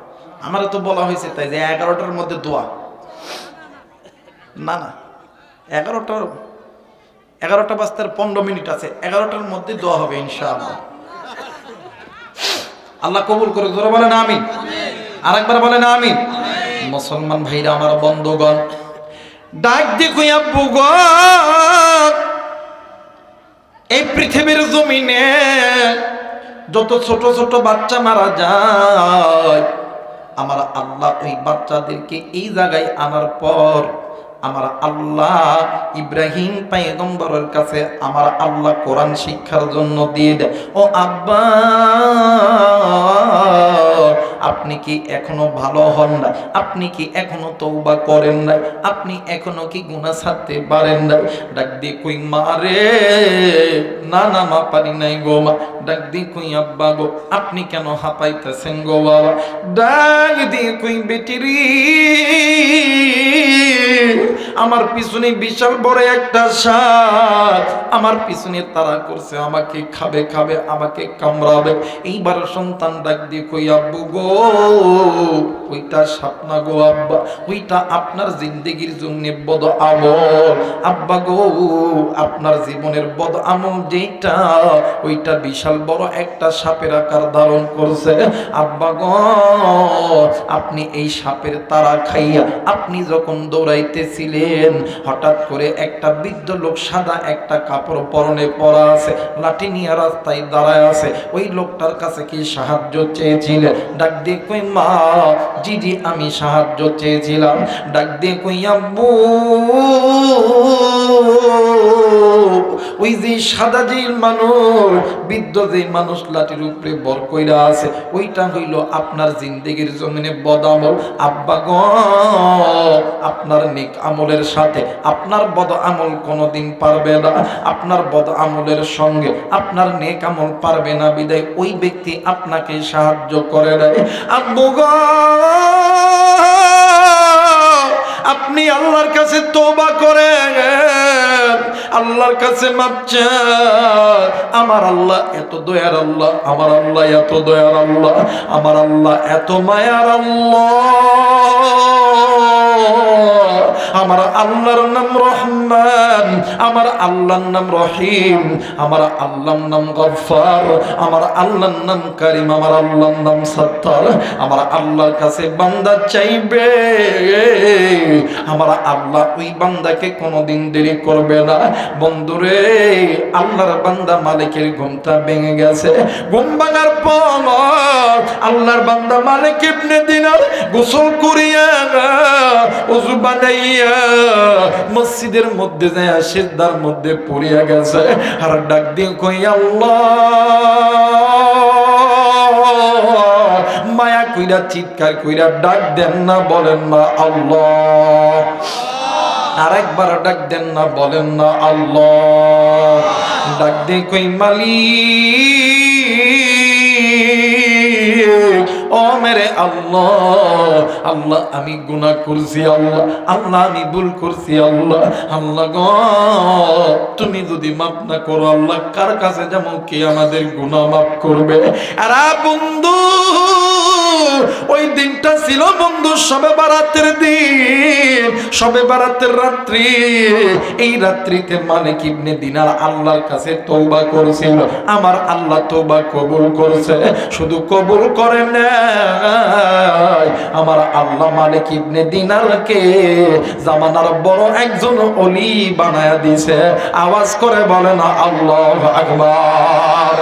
আমারও তো বলা হয়েছে তাই যে 11টার মধ্যে দোয়া। না না, 11টা বাজতে 15 মিনিট আছে, 11টার মধ্যে দোয়া হবে ইনশাআল্লাহ। আল্লাহ কবুল করে, জোরে বলেন আমিন। আরেকবার বলেন আমিন। মুসলমান ভাইরা আমার, বন্ধুগণ, ডাক দেখো আব্বু গো, এই পৃথিবীর জমিনে যত ছোট ছোট বাচ্চা মারা যায়, আমার আল্লাহ ওই বাচ্চাদেরকে এই জায়গায় আনার পর আমার আল্লাহ ইব্রাহিম পয়গম্বরের কাছে আমার আল্লাহ কোরআন শিক্ষার জন্য দিয়ে দেয়। ও আব্বা, আপনি কি এখনো ভালো হন না? আপনি কি এখনো তওবা করেন না? আপনি এখনো কি গুনাহ ছাড়তে পারেন না? ডাক দিয়ে কই মা রে, না না মা পারি নাই গো মা। ডাক দিয়ে কই আব্বা গো, আপনি কেন হাঁপাইতেছেন গো বাবা? ডাক দিয়ে কই বেটি রে, আমার পিছনে বিশাল বড় একটা সাপ আমার পিছনে তাড়া করছে, আমাকে খাবে খাবে, আমাকে কামড়াবে। এইবার সন্তান ডাক দিয়ে কই আব্বু গো, ওইটা সাপ না গো আব্বা, ওইটা আপনার জিন্দেগির জন্য বদ আমল। আব্বা গো, আপনার জীবনের বদ আমল যেটা, ওইটা বিশাল বড় একটা সাপের আকার ধারণ করছে। আব্বা গো, আপনি এই সাপের তাড়া খাইয়া আপনি যখন দৌড়াইতেছিলেন, হঠাৎ করে একটা বৃদ্ধ লোক সাদা একটা কাপড় পরনে পরা আছে, লাঠি নিয়ে রাস্তায় দাঁড়ায় আছে, ওই লোকটার কাছে কি সাহায্য চেয়েছিলেন? ডাক দিয়ে কই মা, জি জি আমি সাহায্য চেয়েছিলাম। ডাক দিয়ে কই আব্বু, ওই যে সাদা যে মানুষ, বৃদ্ধ যে মানুষ লাঠির উপরে বর কইরা আছে, ওইটা হইল আপনার জিন্দেগির জমিনে বদামল। আব্বা গো, আপনার নেক আমলের সাথে আপনার বদ আমল কোনোদিন পারবে না, আপনার বদ আমলের সঙ্গে আপনার নেক আমল পারবে না, বিদায় ওই ব্যক্তি আপনাকে সাহায্য করে দেয়। আব্বু গো, আপনি আল্লাহর কাছে তওবা করেন, আল্লাহর কাছে মাপ চান। আমার আল্লাহ এত দয়ার আল্লাহ, আমার আল্লাহ এত দয়ার আল্লাহ, আমার আল্লাহ এত মায়ার আল্লাহ। আমার আল্লাহর নাম রহমান, আমার আল্লাহর নাম রহিম, আমার আল্লাহর নাম গফফার, আমার আল্লাহর নাম করিম, আমার আল্লাহর নাম সত্তার। আমার আল্লাহর কাছে বান্দা চাইবে, আমার আল্লাহ ওই বান্দাকে কোনোদিন দেরি করবে না। বন্ধুরে, আল্লাহর বান্দা মালিকের ঘুমটা ভেঙে গেছে, ঘুম ভাঙার পর আল্লাহর বান্দা মালিক ইবনে দিনার গোসল করিয়া ওযু বানাইয়া মসজিদের মধ্যে যায় সিজদার মধ্যে পড়িয়া গেছে, আর ডাক দিয়ে কই আল্লাহ, মায়া কইরা চিৎকার কইরা ডাক দেন না, বলেন না আল্লাহ। আরেকবার ডাক দেন না, বলেন না আল্লাহ। ডাক দিয়ে কই মালিক, ও মেরে আল্লাহ, আল্লাহ আমি গুনাহ করছি, আল্লাহ আল্লাহ আমি ভুল করছি, আল্লাহ আল্লাহ গো, তুমি যদি মাফ না করো আল্লাহ, কার কাছে যাবো কে আমাদের গুনাহ মাফ করবে? আরে বন্ধু, ওই দিনটা ছিল বন্ধু শবে বারাতের দিন, শবে বারাতের রাত্রি। এই রাত্রিতে মালিক ইবনে দিনার আল্লাহর কাছে তওবা করেছিল, আমার আল্লাহ তওবা কবুল করেছে। শুধু কবুল করে নাই, আমার আল্লাহ মালিক ইবনে দিনারকে জামানার বড় একজন ওলি বানায়া দিয়েছে। আওয়াজ করে বলেন আল্লাহু আকবার,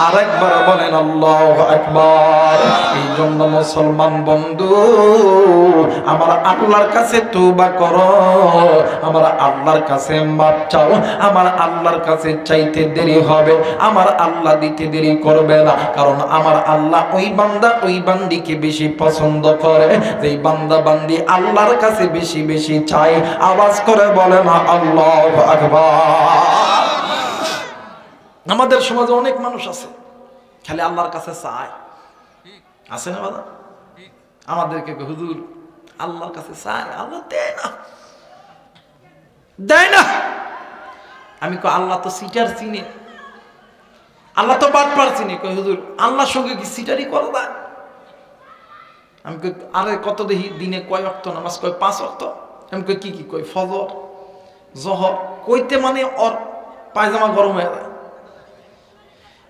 আরেকবার বলেন আল্লাহু আকবার। এই জন্য মুসলমান বন্ধু, আমার আল্লাহর কাছে তওবা করো, আমার আল্লাহর কাছে মাপ চাও। আমার আল্লাহর কাছে চাইতে দেরি হবে, আমার আল্লাহ দিতে দেরি করবে না, কারণ আমার আল্লাহ ওই বান্দা ওই বান্দিকে বেশি পছন্দ করে, যেই বান্দা বান্দি আল্লাহর কাছে বেশি বেশি চায়। আওয়াজ করে বলে না আল্লাহু আকবার। আমাদের সমাজে অনেক মানুষ আছে খালি আল্লাহর কাছে চায়, আছে না বাবা? আমাদেরকে হুজুর আল্লাহর কাছে চাই, আল্লাহ দেয় না, দেয় না। আমি কই আল্লাহ তো সিটার চিনে, আল্লাহ তো বাটপার চিনে। কই হুজুর আল্লাহর সঙ্গে কি সিটারই করা যায়? আমি কই আরে কত দেখি দিনে কয় ওয়াক্ত নামাজ? কয় 5 ওয়াক্ত। আমি কই কি কি? কই ফজর জহর। কইতে মানে ওর পায়জামা গরম হয়ে যায়।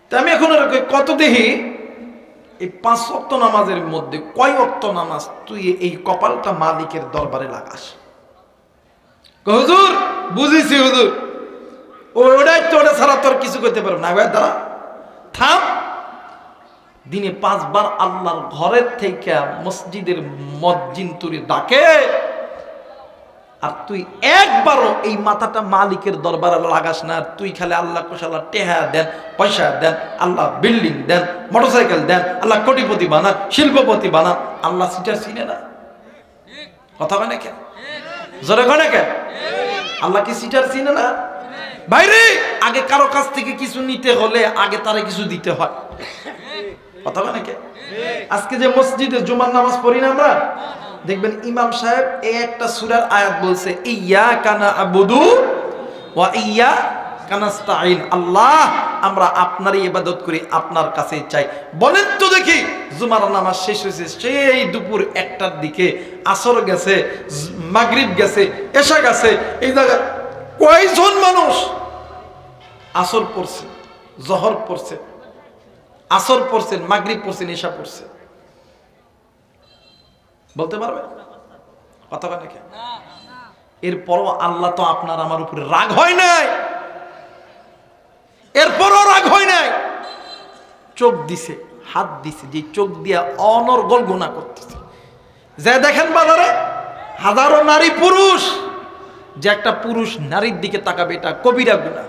তা আমি এখন কত দেখি এই 5 ওয়াক্ত নামাজের মধ্যে কয় ওয়াক্ত নামাজ তুই এই কপালটা মালিকের দরবারে লাগাস? হুজুর বুঝেছি হুজুর, ওটাই তো, ওটা ছাড়া তোর কিছু করতে পারবো না। দাঁড়া থাম। দিনে 5 বার আল্লাহর ঘরের থেকে মসজিদের মসজিদ তুই ডাকে, আর তুই একবারও এই মাথাটা মালিকের দরবারে লাগাস না। তুই খালি আল্লাহ কোশাল্লাহ টেহা দেন, পয়সা দেন, আল্লাহ বিল্ডিং দেন, মোটরসাইকেল দেন, আল্লাহ কোটিপতি বানান, শিল্পপতি বানান। আল্লাহ সিটার চিনে না? কথা হয় না কেন? জোরে হয় না কেন? আল্লাহ কি সিটার চিনে না? বাইরে আগে কারো কাছ থেকে কিছু নিতে হলে আগে তারে কিছু দিতে হয়। কথা হয় না কেন? আজকে যে মসজিদে জুমার নামাজ পড়ি না আমরা, দেখবেন ইমাম সাহেব এই একটা সূরার আয়াত বলছে, ইয়াকা না'বুদু ওয়া ইয়াকা নাস্তাঈন। আল্লাহ আমরা আপনারই ইবাদত করি, আপনার কাছেই চাই। বলেন তো দেখি, জুমার নামাজ শেষ হয়েছে সেই দুপুর 1টার দিকে, আসর গেছে, মাগরিব গেছে, এশা গেছে, এই জায়গা কয়জন মানুষ আসর পড়ছে, জহর পড়ছে, আসর পড়ছেন, মাগরিব পড়ছেন, এশা পড়ছে? বলতে পারবে? কথা বলে নাকি? এরপরও আল্লাহ তো আপনার আমার উপরে রাগ হয় নাই, এরপরও রাগ হয় নাই। চোখ দিছে, হাত দিছে, যে চোখ দিয়া অনর্গল গুনাহ করতেছে। যে দেখেন বাজারে হাজারো নারী পুরুষ, যে একটা পুরুষ নারীর দিকে তাকাবে এটা কবিরা গুনাহ।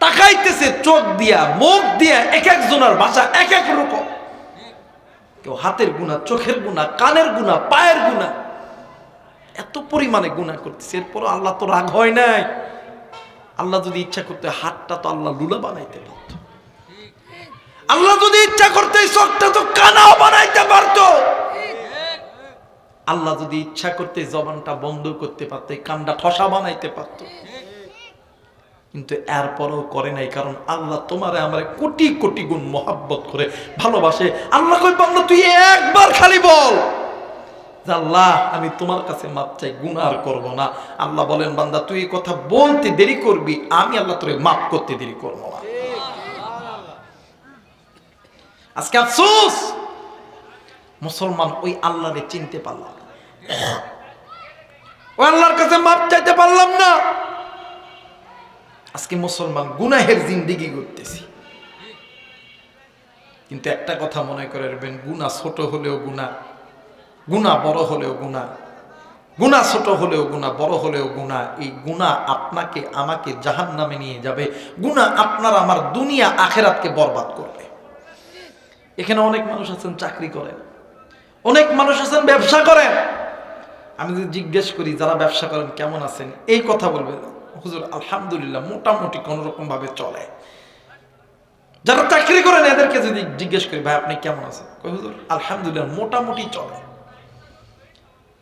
তাকাইতেছে চোখ দিয়া, মুখ দিয়া, এক একজনের ভাষা এক এক রকম। কেউ হাতের গুনাহ, চোখের গুনাহ, কানের গুনাহ, পায়ের গুনাহ, এত পরিমাণে গুনাহ করতেছে। এরপর আল্লাহ তো রাগ হয় নাই। আল্লাহ যদি ইচ্ছা করতে হাতটা তো আল্লাহ লুলা বানাইতে পারত। আল্লাহ যদি ইচ্ছা করতে চোখটা তো কানাও বানাইতে পারত। আল্লাহ যদি ইচ্ছা করতে জবানটা বন্ধ করতে পারত, কানটা ঠসা বানাইতে পারত। কিন্তু এরপরও করে নাই, কারণ আল্লাহ তোমারে আমারে কোটি কোটি গুণ মহাব্বত করে ভালোবাসে। আল্লাহ কই বান্দা তুই একবার খালি বল, আল্লাহ আমি তোমার কাছে মাপ চাই, গুনাহ আর করব না। আল্লাহ বলেন বান্দা তুই এই কথা বলতে দেরি করবি, আমি আল্লাহ তোরে মাপ করতে দেরি করব না। আজকে আফসোস, মুসলমান ওই আল্লাহরে চিনতে পারলাম, ওই আল্লাহর কাছে মাপ চাইতে পারলাম না। আজকে মুসলমান গুনাহের জিন্দেগি করতেছি। কিন্তু একটা কথা মনে করে রাখবেন, গুনাহ ছোট হলেও গুনাহ, গুনাহ বড় হলেও গুনাহ, গুনাহ ছোট হলেও গুনাহ, বড় হলেও গুনাহ। এই গুনাহ আপনাকে আমাকে জাহান্নামে নিয়ে যাবে। গুনাহ আপনার আমার দুনিয়া আখেরাতকে বরবাদ করবে। এখানে অনেক মানুষ আছেন চাকরি করেন, অনেক মানুষ আছেন ব্যবসা করেন। আমি যদি জিজ্ঞেস করি যারা ব্যবসা করেন কেমন আছেন, এই কথা বলবেন হুজুর আলহামদুলিল্লাহ মোটামুটি কোন রকম ভাবে চলে। যারা চাকরি করেন এদেরকে যদি জিজ্ঞেস করি ভাই আপনি কেমন আছেন, কই হুজুর আলহামদুলিল্লাহ মোটামুটি চলে।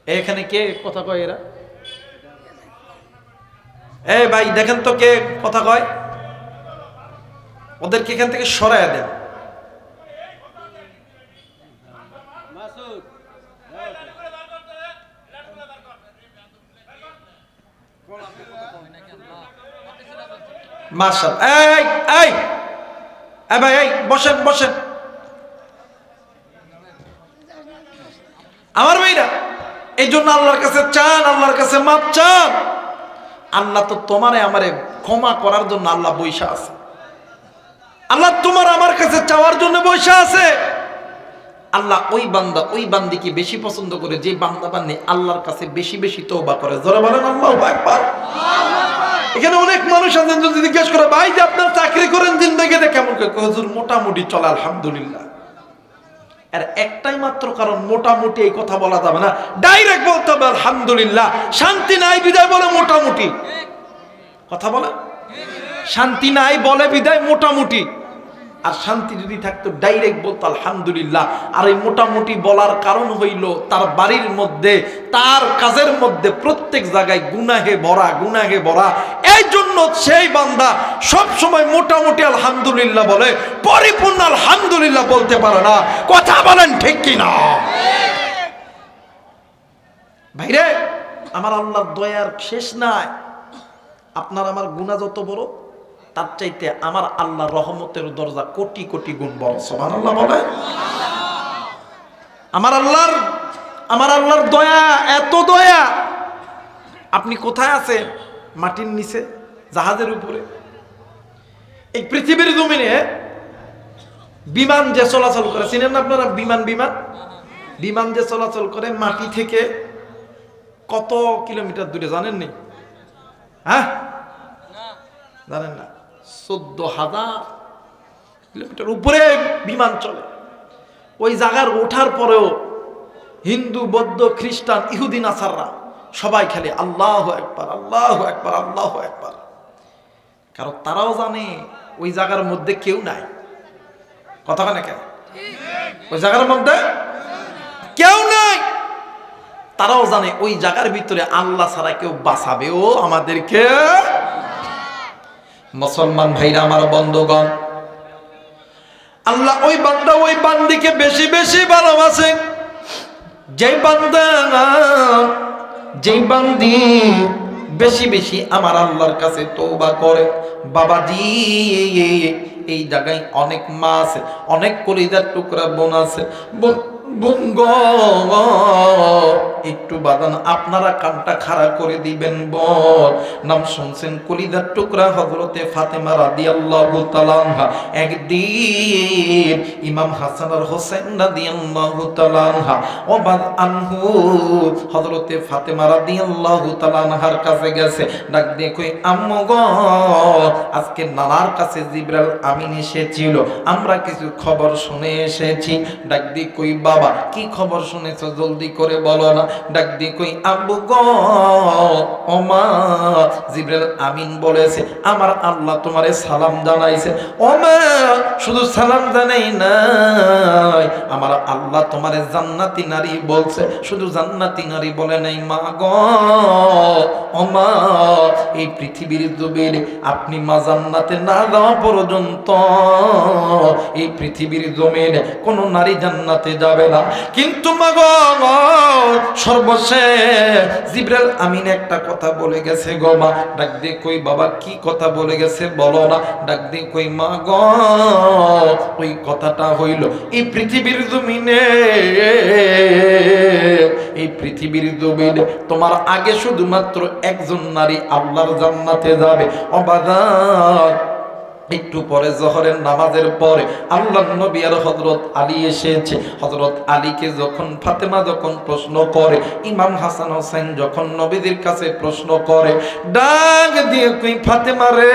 এখানে কে কথা কয়? এরা এই ভাই দেখেন তো কে কথা কয়, ওদেরকে এখান থেকে সরাইয়া দেন। মাশাআল্লাহ, এই এই এই ভাই এই বসেন বসেন। আমার ভাইরা এই জন্য আল্লাহর কাছে চান, আল্লাহর কাছে মাপ চান। আল্লাহ তো তোমারে আমারে ক্ষমা করার জন্য আল্লাহ বৈশা আছে। আল্লাহ তোমার আমার কাছে চাওয়ার জন্য বৈশা আছে। আল্লাহ ওই বান্দা ওই বান্দিকে বেশি পছন্দ করে যে বান্দা বান্দি আল্লাহর কাছে বেশি বেশি তওবা করে। জোরে বলেন আল্লাহু আকবার। এখানে অনেক মানুষ আছেন, যদি জিজ্ঞেস করে ভাই যে আপনার চাকরি করেন জিন্দেগিতে কেমন করে, হুজুর মোটামুটি চলে আলহামদুলিল্লাহ। আর একটাই মাত্র কারণ, মোটামুটি এই কথা বলা যাবে না, ডাইরেক্ট বলতে হবে আলহামদুলিল্লাহ। শান্তি নাই বিদায় বলে মোটামুটি কথা বলে, শান্তি নাই বলে বিদায় মোটামুটি। আর শান্তি যদি থাকতো ডাইরেক্ট বলতো আলহামদুলিল্লাহ। আর এই মোটামুটি বলার কারণ হইল তার বাড়ির মধ্যে, তার কাজের মধ্যে প্রত্যেক জায়গায় গুনাহে ভরা, গুনাহে ভরা। এই জন্য সেই বান্দা সব সময় মোটামুটি আলহামদুলিল্লাহ বলে, পরিপূর্ণ আলহামদুলিল্লাহ বলতে পারে না। কথা বলেন ঠিক কিনা ভাইরে? আমার আল্লাহর দয়ার শেষ নাই। আপনার আমার গুনাহ যত বড়, তার চাইতে আমার আল্লাহর রহমতের দরজা কোটি কোটি গুণ বড়। সুবহানাল্লাহ বলে। আমার আল্লাহর দয়া এত দয়া। আপনি কোথায় আছেন? মাটির নিচে, জাহাজের উপরে। এই পৃথিবীর জমিনে বিমান যে চলাচল করে, চিনেন না আপনারা? বিমান যে চলাচল করে মাটি থেকে কত কিলোমিটার দূরে জানেন নি? হ্যাঁ, জানেন না? 14,000 কিলোমিটার উপরে বিমান চলে। ওই জায়গার ওঠার পরেও হিন্দু, বৌদ্ধ, খ্রিস্টান, ইহুদি, নাসাররা সবাই খেলে আল্লাহু আকবার, আল্লাহু আকবার, আল্লাহু আকবার। কারণ তারাও জানে ওই জায়গার মধ্যে কেউ নাই। কথা কেন? ওই জায়গার মধ্যে কেউ নাই। তারাও জানে ওই জায়গার ভিতরে আল্লাহ ছাড়া কেউ বাঁচাবেও আমাদেরকে। মুসলমান ভাইরা আমার, বন্ধুগণ, আল্লাহ ওই বান্দা ওই বান্দিকে বেশি বেশি ভালোবাসে। যেই বান্দি বেশি বেশি আমার আল্লাহর কাছে তওবা করে। বাবাজি, এই জায়গায় অনেক মা আছে, অনেক কলিজার টুকরা বোন আছে। বোন গো, একটু বাদান আপনারা কানটা খাড়া করে দিবেন। বল নাম শুনছেন কলিজার টুকরা হযরতে ফাতেমা রাদিয়াল্লাহু তাআলা আনহা। একদিন ইমাম হাসান আর হোসেন রাদিয়াল্লাহু তাআলা আনহা ওবাদ আনহু হযরতে ফাতেমা রাদিয়াল্লাহু তাআলা আনহার কাছে গেছে। ডাক দিয়ে কই, আম্মু গো, আজকে নানার কাছে জিবরাইল আমিন এসেছিল, আমরা কিছু খবর শুনে এসেছি। ডাক দিয়ে কই, বাবা কি খবর শুনেছো জলদি করে বলো না। ডাক দিয়ে কই, আব্বু গো, ও মা, জিবরাইল আমিন বলেছে আমার আল্লাহ তোমারে সালাম জানাইছে। ও মা, শুধু সালাম জানাই নাই, আমার আল্লাহ তোমারে জান্নাতি নারী বলছে। শুধু জান্নাতি নারী বলে নাই মা গো, ও মা, এই পৃথিবীর জমিনে আপনি মা জান্নাতে না যাওয়া পর্যন্ত এই পৃথিবীর জমিনে কোন নারী জান্নাতে যাবে না। কিন্তু মা গো, সর্বশেষ জিবরাইল আমিন একটা কথা বলে গেছে গো মা। ডাক দিয়ে কই, বাবা কি কথা বলে গেছে বলো না। ডাক দিয়ে কই, মা গো, ওই কথাটা হইল এই পৃথিবীর জমিনে, এই পৃথিবীর জমিনে তোমার আগে শুধুমাত্র একজন নারী আল্লাহর জান্নাতে যাবে। অবাদান একটু পরে জোহরের নামাজের পরে আল্লাহর নবী আর হযরত আলী এসেছে। হযরত আলীকে যখন ফাতেমা যখন প্রশ্ন করে, ইমাম হাসান হোসেন যখন নবীদের কাছে প্রশ্ন করে, ডাক দিয়ে কই, ফাতেমা রে,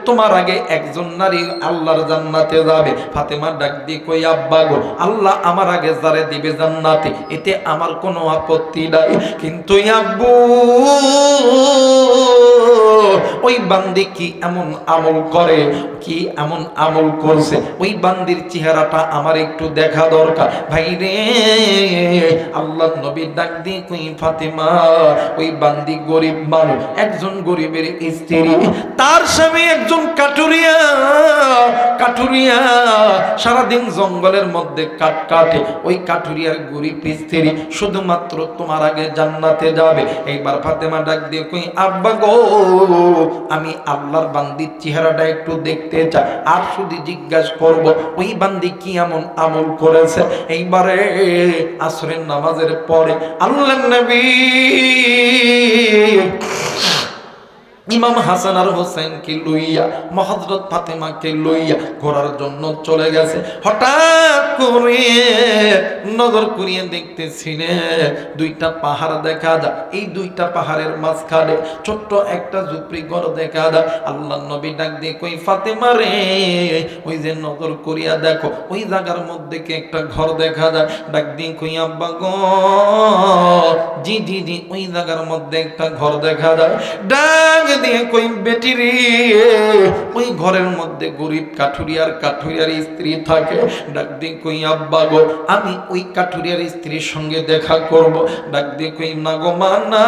তোমার আগে একজন নারী আল্লাহর জান্নাতে যাবে। ফাতেমা ডাক দিয়ে কই, আব্বা গো, আল্লাহ আমার আগে যারে দিবে জান্নাতে, এতে আমার কোনো আপত্তি নাই। কিন্তু আব্বু, ওই বান্দি কি এমন আমল করে, কি এমন আমল করছে, ওই বান্দির চেহারাটা আমার একটু দেখা দরকার। ভাই রে, আল্লাহ নবী ডাক দিয়ে কই, ফাতেমা, ওই বান্দি গরিব মানুষ, একজন গরিবের স্ত্রী, তার স্বামী একজন কাঠুরিয়া। সারাদিন জঙ্গলের মধ্যে কাঠ কাটে। ওই কাঠুরিয়ার গরিব স্ত্রী শুধুমাত্র তোমার আগে জান্নাতে যাবে। এইবার ফাতেমা ডাক দিয়ে কই, আব্বা গো, আমি আল্লাহর বান্দির চেহারাটা একটু দেখতে চাই, আর শুধু জিজ্ঞাসা করব ওই বান্দি কি এমন আমল করেছে। এইবারে আসরের নামাজের পরে আল্লাহর নবী ইমাম হাসান আর হোসেনকে লইয়া, হযরত ফাতেমাকে লইয়া ঘোরার জন্য চলে গেছে। হঠাৎ করে নজর করিয়ে দেখতেছিলেন দুইটা পাহাড় দেখা যায়। এই দুইটা পাহাড়ের মাঝখানে ছোট্ট একটা ঝুপড়ি ঘর দেখা যায়। আল্লাহর নবী ডাক দিয়ে কই, ফাতেমা রে, ওই যে নজর করিয়া দেখো, ওই জায়গার মধ্যে কি একটা ঘর দেখা যায়। ডাক দিয়ে কই, আব্বা গো, জি জি জি, ওই জায়গার মধ্যে একটা ঘর দেখা যায়। ডাক দিয়ে কই বেটি রে, ওই ঘরের মধ্যে গরিব কাঠুরিয়ার স্ত্রী থাকে। ডাক দিয়ে কই আব্বা গো, আমি ওই কাঠুরিয়ার স্ত্রীর সঙ্গে দেখা করব। ডাক দিয়ে কই না গো মা না,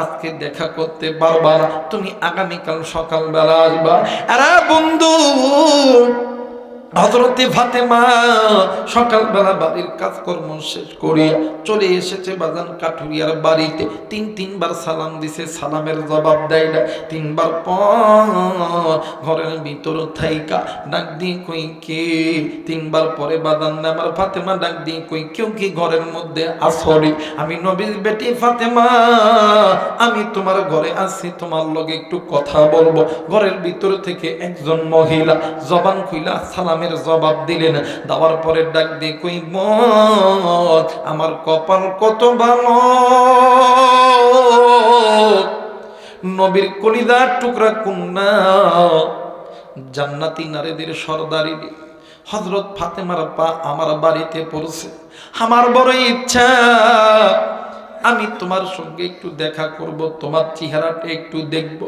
আজকে দেখা করতে পারবা না, তুমি আগামীকাল সকালবেলা আসবা। আরে বন্ধু, হযরতে ফাতেমা সকালবেলা বাড়ির কাজকর্ম শেষ করিয়া চলে এসেছে বাজান কাঠুরিয়ার বাড়িতে। তিনবার সালাম দিছে, সালামের জবাব দেয় না। তিনবার পর ঘরের ভিতর থাইকা ডাক দিয়ে কই কে? তিনবার পরে বাজান আমার ফাতেমা ডাক দিয়ে কই কেউ কি ঘরের মধ্যে আসরি? আমি নবীর বেটি ফাতেমা, আমি তোমার ঘরে আছি, তোমার লগে একটু কথা বলবো। ঘরের ভিতর থেকে একজন মহিলা জবান খুইলা সালামের জবাব দিলেন। দেওয়ার পরে ডাক দিয়ে কই বল, আমার কপাল কত ভালো, নবীর কলিজার টুকরা কন্যা, জান্নাতি নারীদের সর্দারি হযরত ফাতেমার পা আমার বাড়িতে পড়ছে। আমার বড় ইচ্ছা আমি তোমার সঙ্গে একটু দেখা করব, তোমার চেহারাটা একটু দেখব,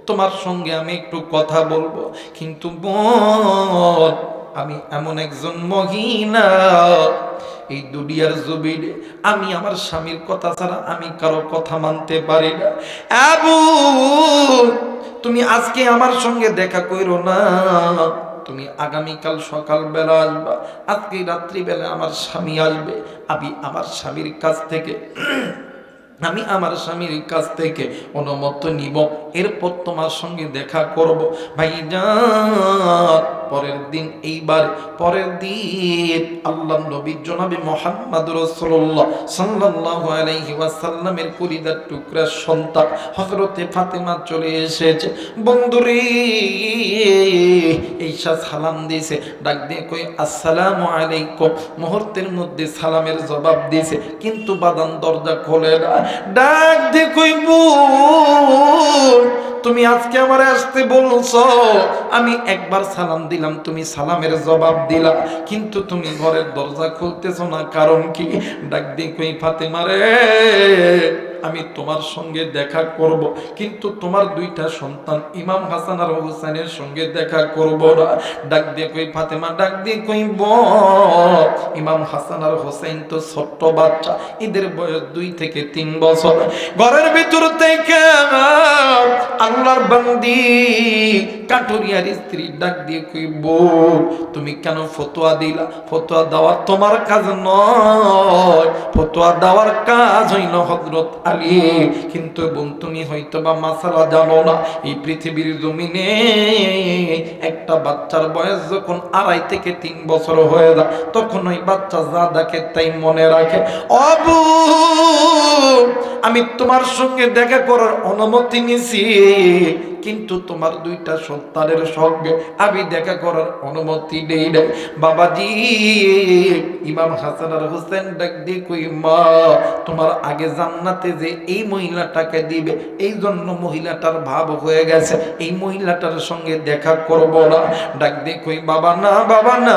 তোমার সঙ্গে আমি একটু কথা বলবো। কিন্তু বল, আমি এমন একজন মহিলা, এই দুনিয়ার জমিনে আমি আমার স্বামীর কথা ছাড়া আমি কারো কথা মানতে পারি না। আবু, তুমি আজকে আমার সঙ্গে দেখা কইরো না, তুমি আগামীকাল সকালবেলা আসবা। আজকে রাত্রিবেলা আমার স্বামী আসবে, আমি আমার স্বামীর কাছ থেকে অনুমতি নিব, এরপর তোমার সঙ্গে দেখা করব। ভাইজান, পরের দিন আল্লাহ নবী জনাবে মুহাম্মদ রাসূলুল্লাহ সাল্লাল্লাহু আলাইহি ওয়াসাল্লামের কলিজার টুকরা সন্তান হযরতে ফাতেমা চলে এসেছে। বন্ধুরে, এইসা সালাম দিয়েছে, ডাক দিয়ে কই আসসালামু আলাইকুম। মুহূর্তের মধ্যে সালামের জবাব দিয়েছে, কিন্তু বাদান দরজা খোলে না। ডাক দিয়ে কই বোন, তুমি আজকে আমার আসতে বলছো, আমি একবার সালাম দিলাম, তুমি সালামের জবাব দিলা, কিন্তু তুমি ঘরের দরজা খুলতেছো না, কারণ কি? ডাক দিয়ে কই ফাতেমা রে, আমি তোমার সঙ্গে দেখা করব, কিন্তু তোমার দুইটা সন্তান ইমাম হাসান আর হুসাইনের সঙ্গে দেখা করব না। ডাক দিয়ে কই ফাতেমা, ডাক দিয়ে কই বল, ইমাম হাসান আর হুসাইন তো ছোট্ট বাচ্চা, এদের বয়স 2 থেকে 3 বছর। ঘরের ভিতর থেকে আল্লাহর বান্দি কাঠুরিয়ার স্ত্রী ডাক দিয়ে কই বল, তুমি কেন ফতোয়া দিলা? ফতোয়া দেওয়া তোমার কাজ নয়, ফতোয়া দেওয়ার কাজ হইল হযরত আলী। কিন্তু বোন, তুমি হয়তো বা মাসালা জানো না, এই পৃথিবীর জমিনে একটা বাচ্চার বয়স যখন 2.5 থেকে 3 বছর হয়ে যায়, তখন ওই বাচ্চা যা দেখে তাই মনে রাখে। অবু, আমি তোমার সঙ্গে দেখা করার অনুমতি নিছি, কিন্তু তোমার দুইটা সন্তানের সঙ্গে আমি দেখা করার অনুমতি নেই নাই। বাবাজি, ইমাম হাসান আর হুসেন ডাক দিয়ে কই মা, তোমার আগে জান্নাতে যে এই মহিলাটাকে দিবে, এই জন্য মহিলাটার ভাব হয়ে গেছে, এই মহিলাটার সঙ্গে দেখা করব না। ডাক দিয়ে কই বাবা না, বাবা না,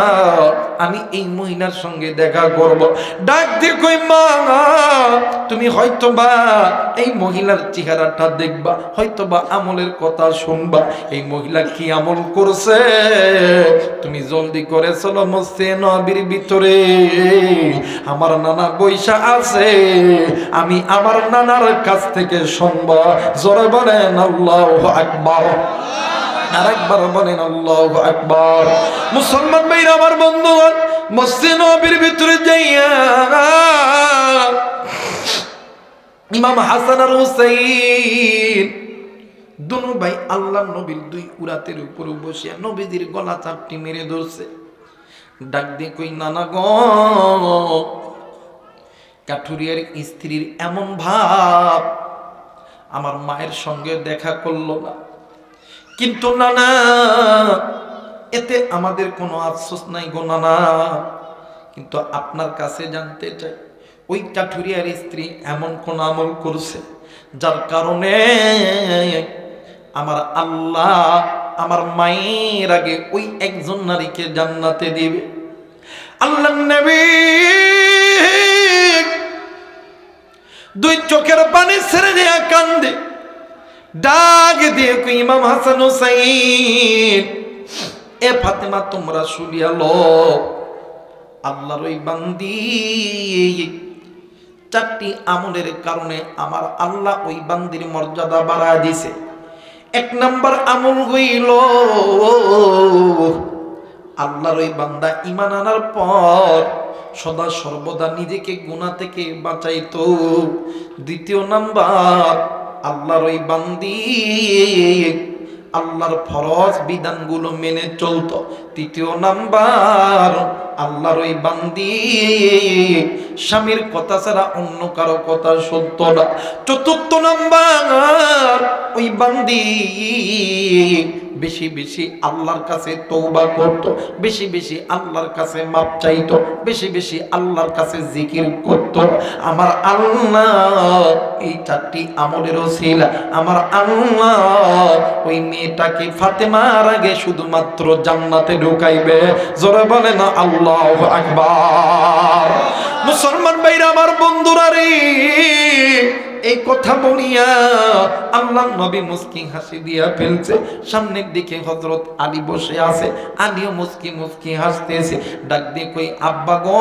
আমি এই মহিলার সঙ্গে দেখা করব। ডাক দিয়ে কই মা, তুমি হয়তো বা এই মহিলার চেহারাটা দেখবা, হয়তো বা আমলের কথা শুনবা, এই মহিলা কি আমল করছে। তুমি জলদি করে চলো মসজিদে নববীর ভিতরে, আমার নানা বৈশা আছে, আমি আমার নানার কাছ থেকে শুনবা। জোরে বলেন আল্লাহু আকবার, আরেকবার বলেন আল্লাহু আকবার। মুসলমান ভাইরা আমার বন্ধুগণ, মসজিদে নববীর ভিতরে যাইয়া ইমাম হাসান আর হুসাইন দুনো ভাই আল্লাহ নবীর 2 উরাতের উপর বসিয়া নবীজির গলা চাপটি মেরে ধরছে। ডাক দিয়ে কই নানা গো, কাঠুরিয়ার স্ত্রীর এমন ভাব, আমার মায়ের সঙ্গে দেখা করলো না, কিন্তু নানা এতে আমাদের কোনো আফসোস নাই গো নানা, কিন্তু আপনার কাছে জানতে চাই, ওই কাঠুরিয়ার স্ত্রী এমন কোন আমল করছে যার কারণে আমার আল্লাহ আমার মায়ের আগে ওই একজন নারীকে জান্নাতে দিবে। আল্লাহর নবী 2 চোখের পানি ছেড়ে দিয়া কান্দে। ডাক দিয়ে কই ইমাম হাসান হুসাইন, এ ফাতেমা তোমরা শুনিয়া লও, আল্লাহর ওই বান্দি চারটি আমলের কারণে আমার আল্লাহ ওই বান্দির মর্যাদা বাড়ায় দিছে। এক নাম্বার আমল হইল, আল্লাহর ওই বান্দা ঈমান আনার পর সদা সর্বদা নিজেকে গুনাহ থেকে বাঁচাইতো। দ্বিতীয় নাম্বার, আল্লাহর ওই বান্দি আল্লাহর ফরজ বিধানগুলো মেনে চলতো। তৃতীয় নাম্বার, আল্লাহর ওই বান্দি স্বামীর কথা ছাড়া অন্য কারো কথা শুনতো না। চতুর্থ নাম্বার, ওই বান্দি বেশি বেশি আল্লাহর কাছে তওবা করত, বেশি বেশি আল্লাহর কাছে মাপ চাইতো, বেশি বেশি আল্লাহর কাছে জিকির করত। আমার আল্লাহ এই চারটি আমলের ওসিলা আমার আল্লাহ ওই মেয়েটাকে ফাতেমার আগে শুধুমাত্র জান্নাতে ঢুকাইবে। জোরে বলে না আল্লাহু আকবার। মুসলমান ভাইরা আমার, বন্ধুরা রে, এই কথা বলিয়া আল্লাহ নবী মুস্কি হাসি দিয়া ফেলছে। সামনের দিকে হযরত আলী বসে আছে, আলীও মুস্কি মুস্কি হাসতেছে। ডাক দিয়ে কই আব্বা গো,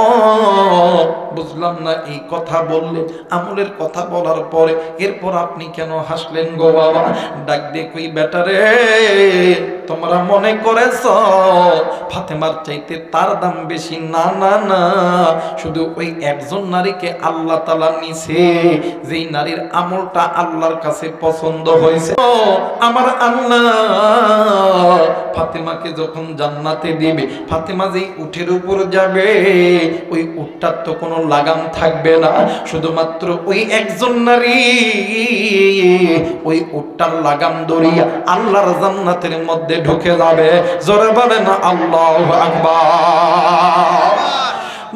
বুঝলাম না এই কথা বললেন, আমলের কথা বলার পরে এরপর আপনি কেন হাসলেন গো বাবা? ডাক দিয়ে কই বেটা রে, তোমরা মনে করেছ ফাতেমার চাইতে তার দাম বেশি? না না না, শুধু ওই একজন নারীকে আল্লাহ তাআলা নিছে, যেই নারীর আমলটা আল্লাহর কাছে পছন্দ হয়েছে। আমার আল্লাহ ফাতেমাকে যখন জান্নাতে দিবে, ফাতেমা যেই উটের উপর যাবে, ওই উটটার তো কোনো লাগাম থাকবে না, শুধুমাত্র ওই একজন নারী ওই উটটার লাগাম ধরিয়া আল্লাহর জান্নাতের মধ্যে ঢুকে যাবে। জোরে বলে না আল্লাহু আকবার।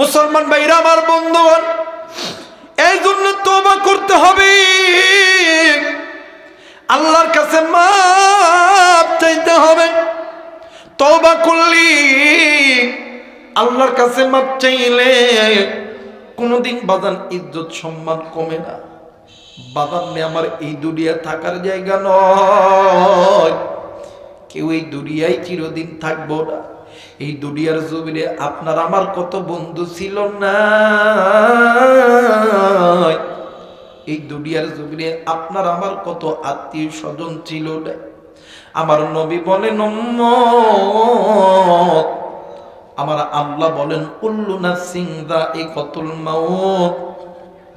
মুসলমান ভাইরা আমার, বন্ধুগণ, এই জন্য তওবা করতে হবে, আল্লাহর কাছে মাপ চাইতে হবে। তওবা করলি আল্লাহর কাছে মাপ চাইলে কোনোদিন বাজান ইজ্জত সম্মান কমে না। বাজান নে আমার এই দুনিয়া থাকার জায়গা নয়, কেউ এই দুনিয়ায় চিরদিন থাকবো না। এই দুনিয়ার জমিনে আপনার আমার কত বন্ধু ছিল না, এই দুনিয়ার জমিনে আপনার আমার কত আত্মীয় স্বজন ছিল না। আমার নবী বলেন উম্মত, আমার আল্লাহ বলেন কুল্লু নাফসিন যায়িকাতুল মাউত,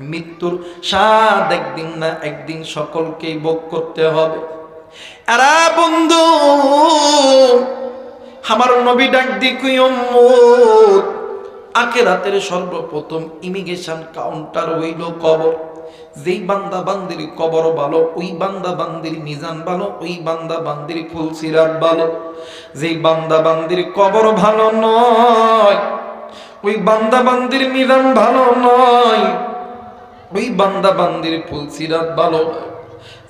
মৃত্যুর স্বাদ একদিন না একদিন সকলকেই ভোগ করতে হবে। আরে বন্ধু, আমার নবী ডাক দি কই উম্মত, আখিরাতের সর্বপ্রথম ইমিগ্রেশন কাউন্টার হইল কবর। যেই বান্দা বান্দির কবর ভালো, ওই বান্দা বান্দির মিজান ভালো, ওই বান্দা বান্দির ফুলসিরাত ভালো। যেই বান্দা বান্দির কবর ভালো নয়, ওই বান্দা বান্দির মিজান ভালো নয়, ওই বান্দা বান্দির ফুলসিরাত ভালো নয়।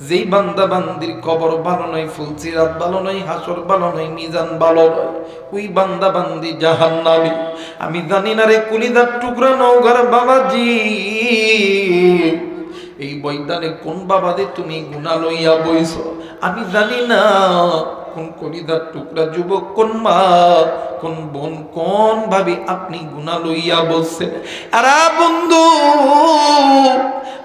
যেই বান্দা বান্দির কবর ভালো নয়, ফুলসিরাত ভালো নয়, হাসর ভালো নয়, মিজান ভালো নয়, ওই বান্দা বান্দি জাহান্নামী। আমি জানি না রে কলিজার টুকরা নওগার বাবাজি, এই বৈদানে কোন বাবাদে তুমি গুনাহ লইয়া বইছো? আমি জানি না কোন কলিজার টুকরা যুবক, কোন মা, কোন বোন, কোন ভাবি আপনি গুনাহ লইয়া বলছেন। আরে বন্ধু,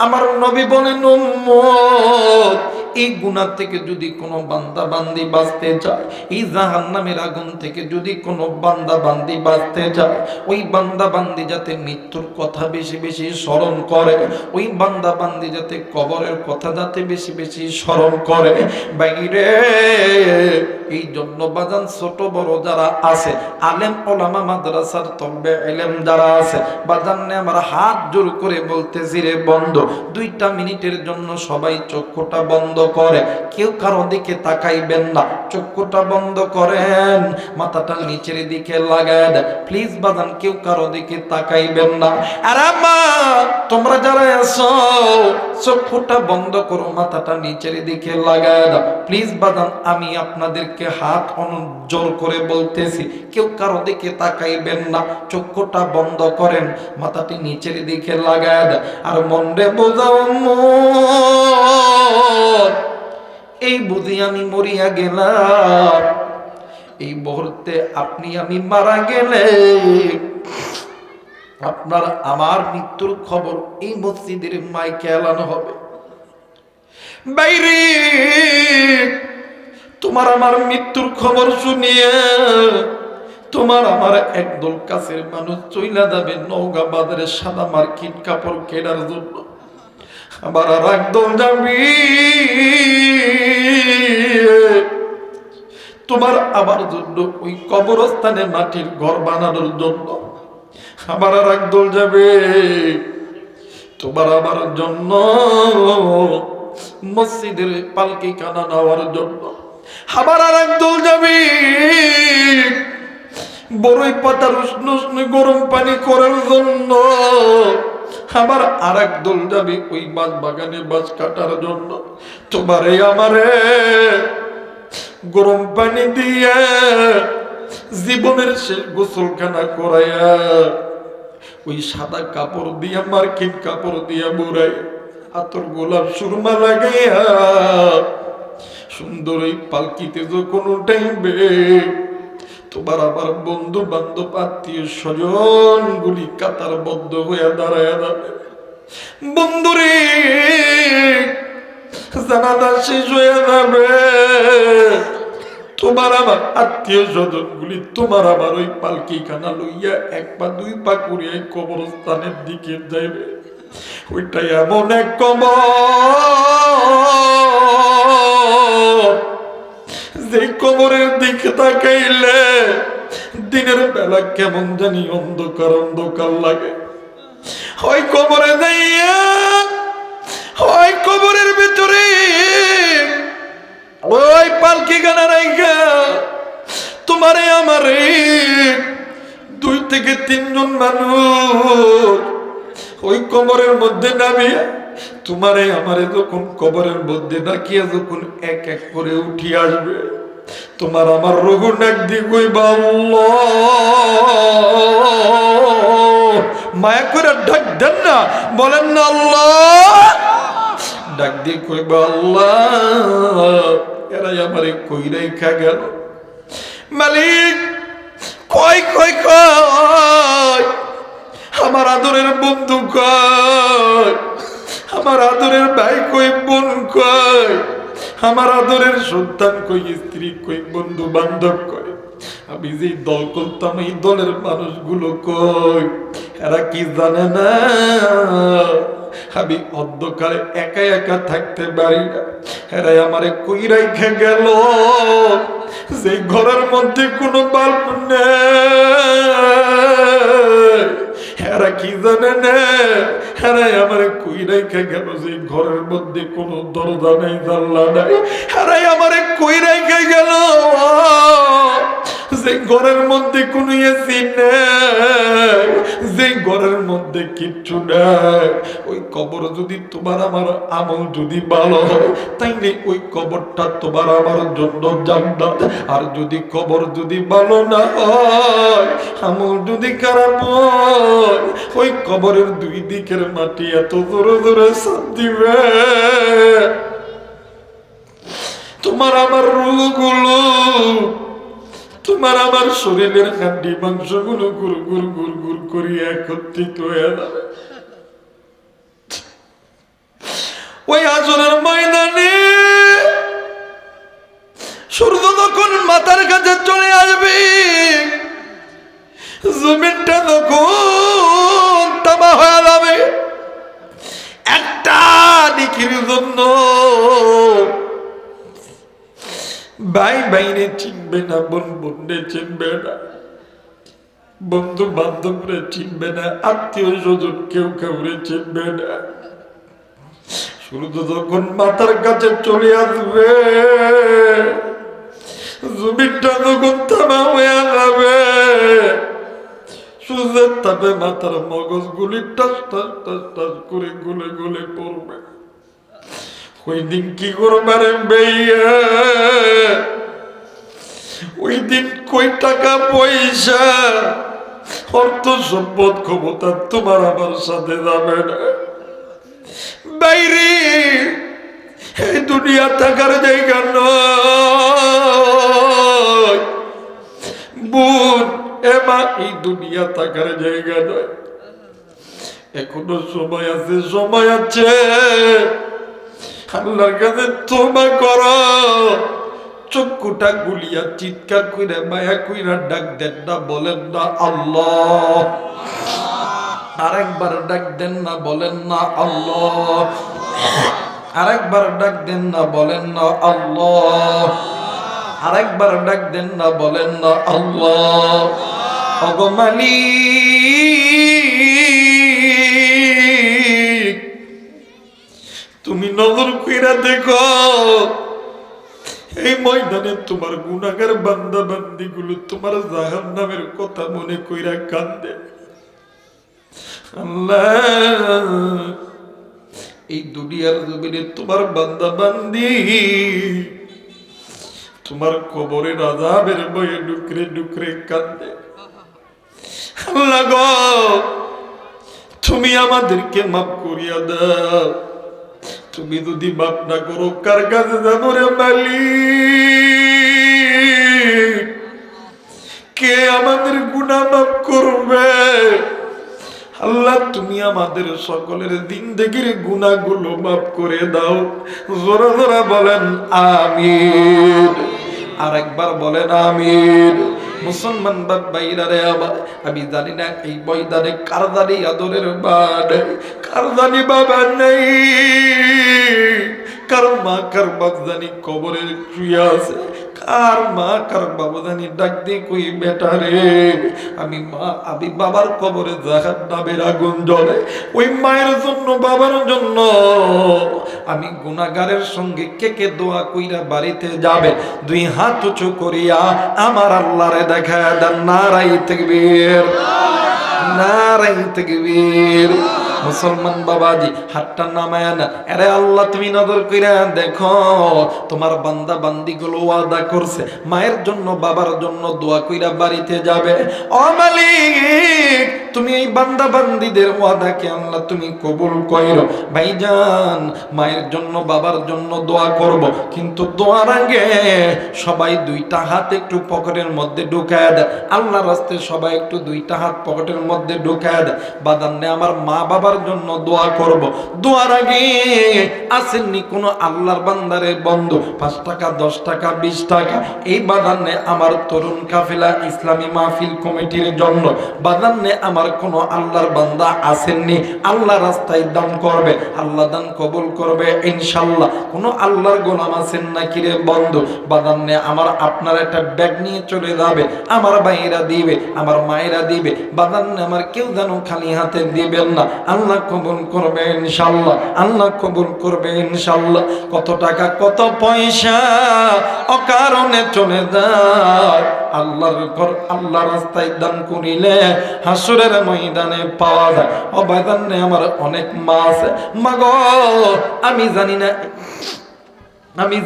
আমার নবী বলেন উম্মত, এই গুনাহ থেকে যদি কোনো বান্দা বান্দি বাঁচতে চায়, এই জাহান্নামের আগুন থেকে যদি কোনো বান্দা বান্দি বাঁচতে চায়, ওই বান্দা বান্দি যাতে মৃত্যুর কথা বেশি বেশি স্মরণ করে, ওই বান্দা বান্দি যাতে কবরের কথা যাতে বেশি বেশি স্মরণ করে। বাইরে এই জন্য বাজান ছোট বড় যারা আছে, আলেম ওলামা মাদ্রাসার তলবে ইলম যারা আছে, বাজানে আমার হাত জোর করে বলতেছি রে বন্ধু, 2টা মিনিটের জন্য সবাই চক্ষুটা বন্ধ করে, কেউ কারো দিকে তাকাইবেন না, চক্ষুটা বন্ধ করেন, মাথাটা নিচের দিকে লাগায় দেন প্লিজ বাজান, কেউ কারো দিকে তাকাইবেন না। আরে মা, তোমরা যারা আছো চক্ষুটা বন্ধ করো, মাথাটা নিচের দিকে লাগায় দাও প্লিজ বাজান। আমি আপনাদেরকে হাত জোর করে বলতেছি, কেউ কারো দিকে তাকাইবেন না, চক্ষুটা বন্ধ করেন, মাথাটি নিচের দিকে লাগায় দেন। আর মন রে বোঝাও, এই বুঝি আমি মরিয়া গেলাম, এই মুহূর্তে আপনি আমি মারা গেলে আপনার আমার মৃত্যুর খবর এই মসজিদের মাইকে এলানো হবে। বাইরে তোমার আমার মৃত্যুর খবর শুনিয়ে তোমার আমার একদল কাছের মানুষ চইলা যাবে নওগাঁ বাজারে সাদা মার্কিন কাপড় কেনার জন্য, আবার আর একদল যাবি তোমার আবার জন্য ওই কবরস্থানে মাটির ঘর বানানোর জন্য, আবার আর একদল যাবে তোমার আমার জন্য মসজিদের পালকি কানা নেওয়ার জন্য, আবার আর একদল যাবে বড়ই পাতার উষ্ণ উষ্ণ গরম পানি করার জন্য, আবার আর একদল যাবে ওই বাঁশ বাগানে বাঁশ কাটার জন্য। তোমারে আমারে গরম পানি দিয়ে জীবনের শেষ গোসলখানা করাইয়া ওই সাদা কাপড় দিয়া মার্কিন কাপড় দিয়া বুড়াই আতর গোলাপ সুরমা লাগাইয়া সুন্দর এই পালকিতে যখন উঠাইবে তোমার আবার বন্ধু বান্ধব আত্মীয় স্বজন গুলি কাতার বদ্ধ হইয়া দাঁড়ায় যাবে। বন্ধুরে জানাজা শেষ হয়ে যাবে, তোমার আমার আত্মীয় স্বজন গুলি তোমার আমার ওই পালকি খানা লইয়া এক পা দুই পা করিয়া কবরস্থানের দিকে যাইবে। ওইটা এমন এক কবর যে কবরের দিকে তাকাইলে দিনের বেলা কেমন জানি অন্ধকার অন্ধকার লাগে। ওই কবরে যাইয়া ওই কবরের ভিতরে ওই পালকি গানা রাইখা তোমারে আমারে 2 থেকে 3 জন মানুষ ওই কবরের মধ্যে নামিয়ে তোমারে আমারে যখন কবরের মধ্যে ডাকিয়া যখন এক এক করে উঠি আসবে, তোমার আমার রঘু ডাক দিয়ে কইবা আল্লাহ, মায়া করে ডাক দেন না, বলেন না আল্লাহ, ডাক দিয়ে কইবা আল্লাহ এরাই আমারে কই রাইখা গেল। মালিক কয় কয় কয় আমার আদরের বন্ধু কয়, আমার আদরের ভাই কই, বোন কই, আমার আদরের সন্তান কই, স্ত্রী কই, বন্ধু বান্ধব কই, আমি যে দল করতাম এই দলের মানুষগুলো কই, এরা কি জানে না আমি অন্ধকারে একা একা থাকতে পারি না, এরাই আমারে কই রাইখা গেল যে ঘরের মধ্যে কোনো বাল্ব নেই, এরা কি জানে না এরাই আমারে কই রাইখা গেল যে ঘরের মধ্যে কোনো দরজা নেই জানলা নাই, এরাই আমারে কই রাইখা গেল যে ঘরের মধ্যে কোনো এসি নেই, যে ঘরের মধ্যে কিচ্ছু নেই। ওই কবর যদি তোমার আমার আমল যদি ভালো হয় তাইলে ওই কবরটা তোমার আমার জন্য জান্নাত, আর যদি কবর যদি ভালো না হয় আমল যদি খারাপ হয় ওই কবরের 2 দিকের মাটি এত জোরে জোরে চাপ দিবে তোমার আমার রূহগুলো, তোমার আমার শরীরের হাড্ডি মাংসগুলো গুর গুর গুর গুর করিয়া একত্রিত হয়ে যাবে। ওই হাসরের ময়দানে সূর্য যখন মাথার কাছে চলে আসবে, জমিনটা তখন তামা হয়ে যাবে, একটা দিকের জন্য ভাই ভাইরে চিনবে না, বোন বোনরে চিনবে না, বন্ধু বান্ধবরে চিনবে না, আত্মীয় স্বজন কেউ কাউরে চিনবে না। সূর্য যখন মাথার কাছে চলে আসবে, জমিনটা যখন তামা হয়ে যাবে, সূর্যের তাপে মাথার মগজ গুলি টাস টাস টাস টাস করে গলে গলে পড়বে। ওই দিন কি করবারে ভাইয়া, ওই দিন কই টাকা পয়সা অর্থ সম্পদ ক্ষমতা তোমার আমার সাথে যাবে না। বাইরে এই দুনিয়া থাকার জায়গা নয় বোন, এমা এই দুনিয়া থাকার জায়গা নয়। এখনো সময় আছে, সময় আছে। আল্লাহর কাছে তওবা করো। চক্ষুটা গুলিয়া চিৎকার কইরা মায়া কইরা ডাক দেন না, বলেন না আল্লাহ। আরেকবার ডাক দেন না, বলেন না আল্লাহ। আরেকবার ডাক দেন না, বলেন না আল্লাহ। আরেকবার ডাক দেন না, বলেন না আল্লাহ। ওগো মালিক, তুমি নজর কইরা দেখো এই ময়দানে তোমার গুনাহগার বান্দা বান্দিগুলো তোমার জাহান্নামের কথা মনে কইরা কান্দে। আল্লাহ, এই দুনিয়ার জমিনে তোমার বান্দা বান্দি তোমার কবরের আযাবের ভয়ে ডুকরে ডুকরে কান্দে। আল্লাহ গো, তুমি আমাদেরকে মাফ করিয়া দাও। তুমি যদি মাফ না করো কার কাছে যাবো রে মালিক? কে আমাদের গুনাহ মাফ করবে? আল্লাহ, তুমি আমাদের সকলের জিন্দেগির গুনাহগুলো মাফ করে দাও। জোরে জোরে বলেন আমিন। আরেকবার বলেন আমিন। মুসলমান ভাইরা রে আমার, আমি জানি না এই ময়দানে কার জানি আদরের বাবা, কার জানি বাবা নেই, কার মা কার বাপ জানি কবরে শুয়ে আছে, কার মা কার বাবা জানি ডাক দিয়ে কই বেটা রে আমি মা আমি বাবার কবরে জাহান্নামের আগুন জ্বলে। ওই মায়ের জন্য বাবার জন্য আমি গুনাহগারের সঙ্গে কে কে দোয়া কইরা বাড়িতে যাবে? দুই হাত উঁচু করিয়া আমার আল্লাহরে দেখায় দেন। নারায়ে তাকবীর, নারায়ে তাকবীর। মুসলমান বাবাজি, হাতটা নামায় না। আরে আল্লাহ, তুমি নজর কইরা দেখো তোমার বান্দা বান্দিগুলো ওয়াদা করছে মায়ের জন্য বাবার জন্য দোয়া কইরা বাড়িতে যাবে। ও মালিক, তুমি এই বান্দা বান্দিদের ওয়াদাকে আল্লাহ তুমি কবুল কইরো। ভাইজান, মায়ের জন্য বাবার জন্য দোয়া করব, কিন্তু দোয়ার আগে সবাই দুইটা হাত একটু পকেটের মধ্যে ঢুকায় দেয়। আল্লাহর রাস্তায় সবাই একটু দুইটা হাত পকেটের মধ্যে ঢুকায় দেয়। বাদান্নে আমার মা বাবার জন্য দোয়া করব। দোয়ার আগে আসেননি কোন আল্লাহর বান্দারের বন্ধু 5 টাকা 10 টাকা 20 টাকা এই বাদান্নে আমার তরুণ কাফেলা ইসলামী মাহফিল কমিটির জন্য বাদান্নে আমার কোন আল্লাহর বান্দা আসেননি, আল্লাহ রাস্তায় দান করবে, আল্লাহ দান কবুল করবে ইনশাআল্লাহ। কোন আল্লাহর গোলাম আছেন নাকি রে বন্ধু? বাদান্নে আমার আপনার একটা ব্যাগ নিয়ে চলে যাবে, আমার ভাইয়েরা দিবে, আমার মায়েরা দিবে। বাদান্নে আমার কেউ যেন খালি হাতে দিবেন না। আল্লাহ কবুল করবে ইনশাআল্লাহ, আল্লাহ কবুল করবে ইনশাআল্লাহ। কত টাকা কত পয়সা অকারণে চলে যায়, আল্লাহর ঘর আল্লাহ রাস্তায় দান করিলে হাসরের ময়দানে পাওয়া যায়। ও ভাইজানে আমার অনেক মা আছে, মাগো আমি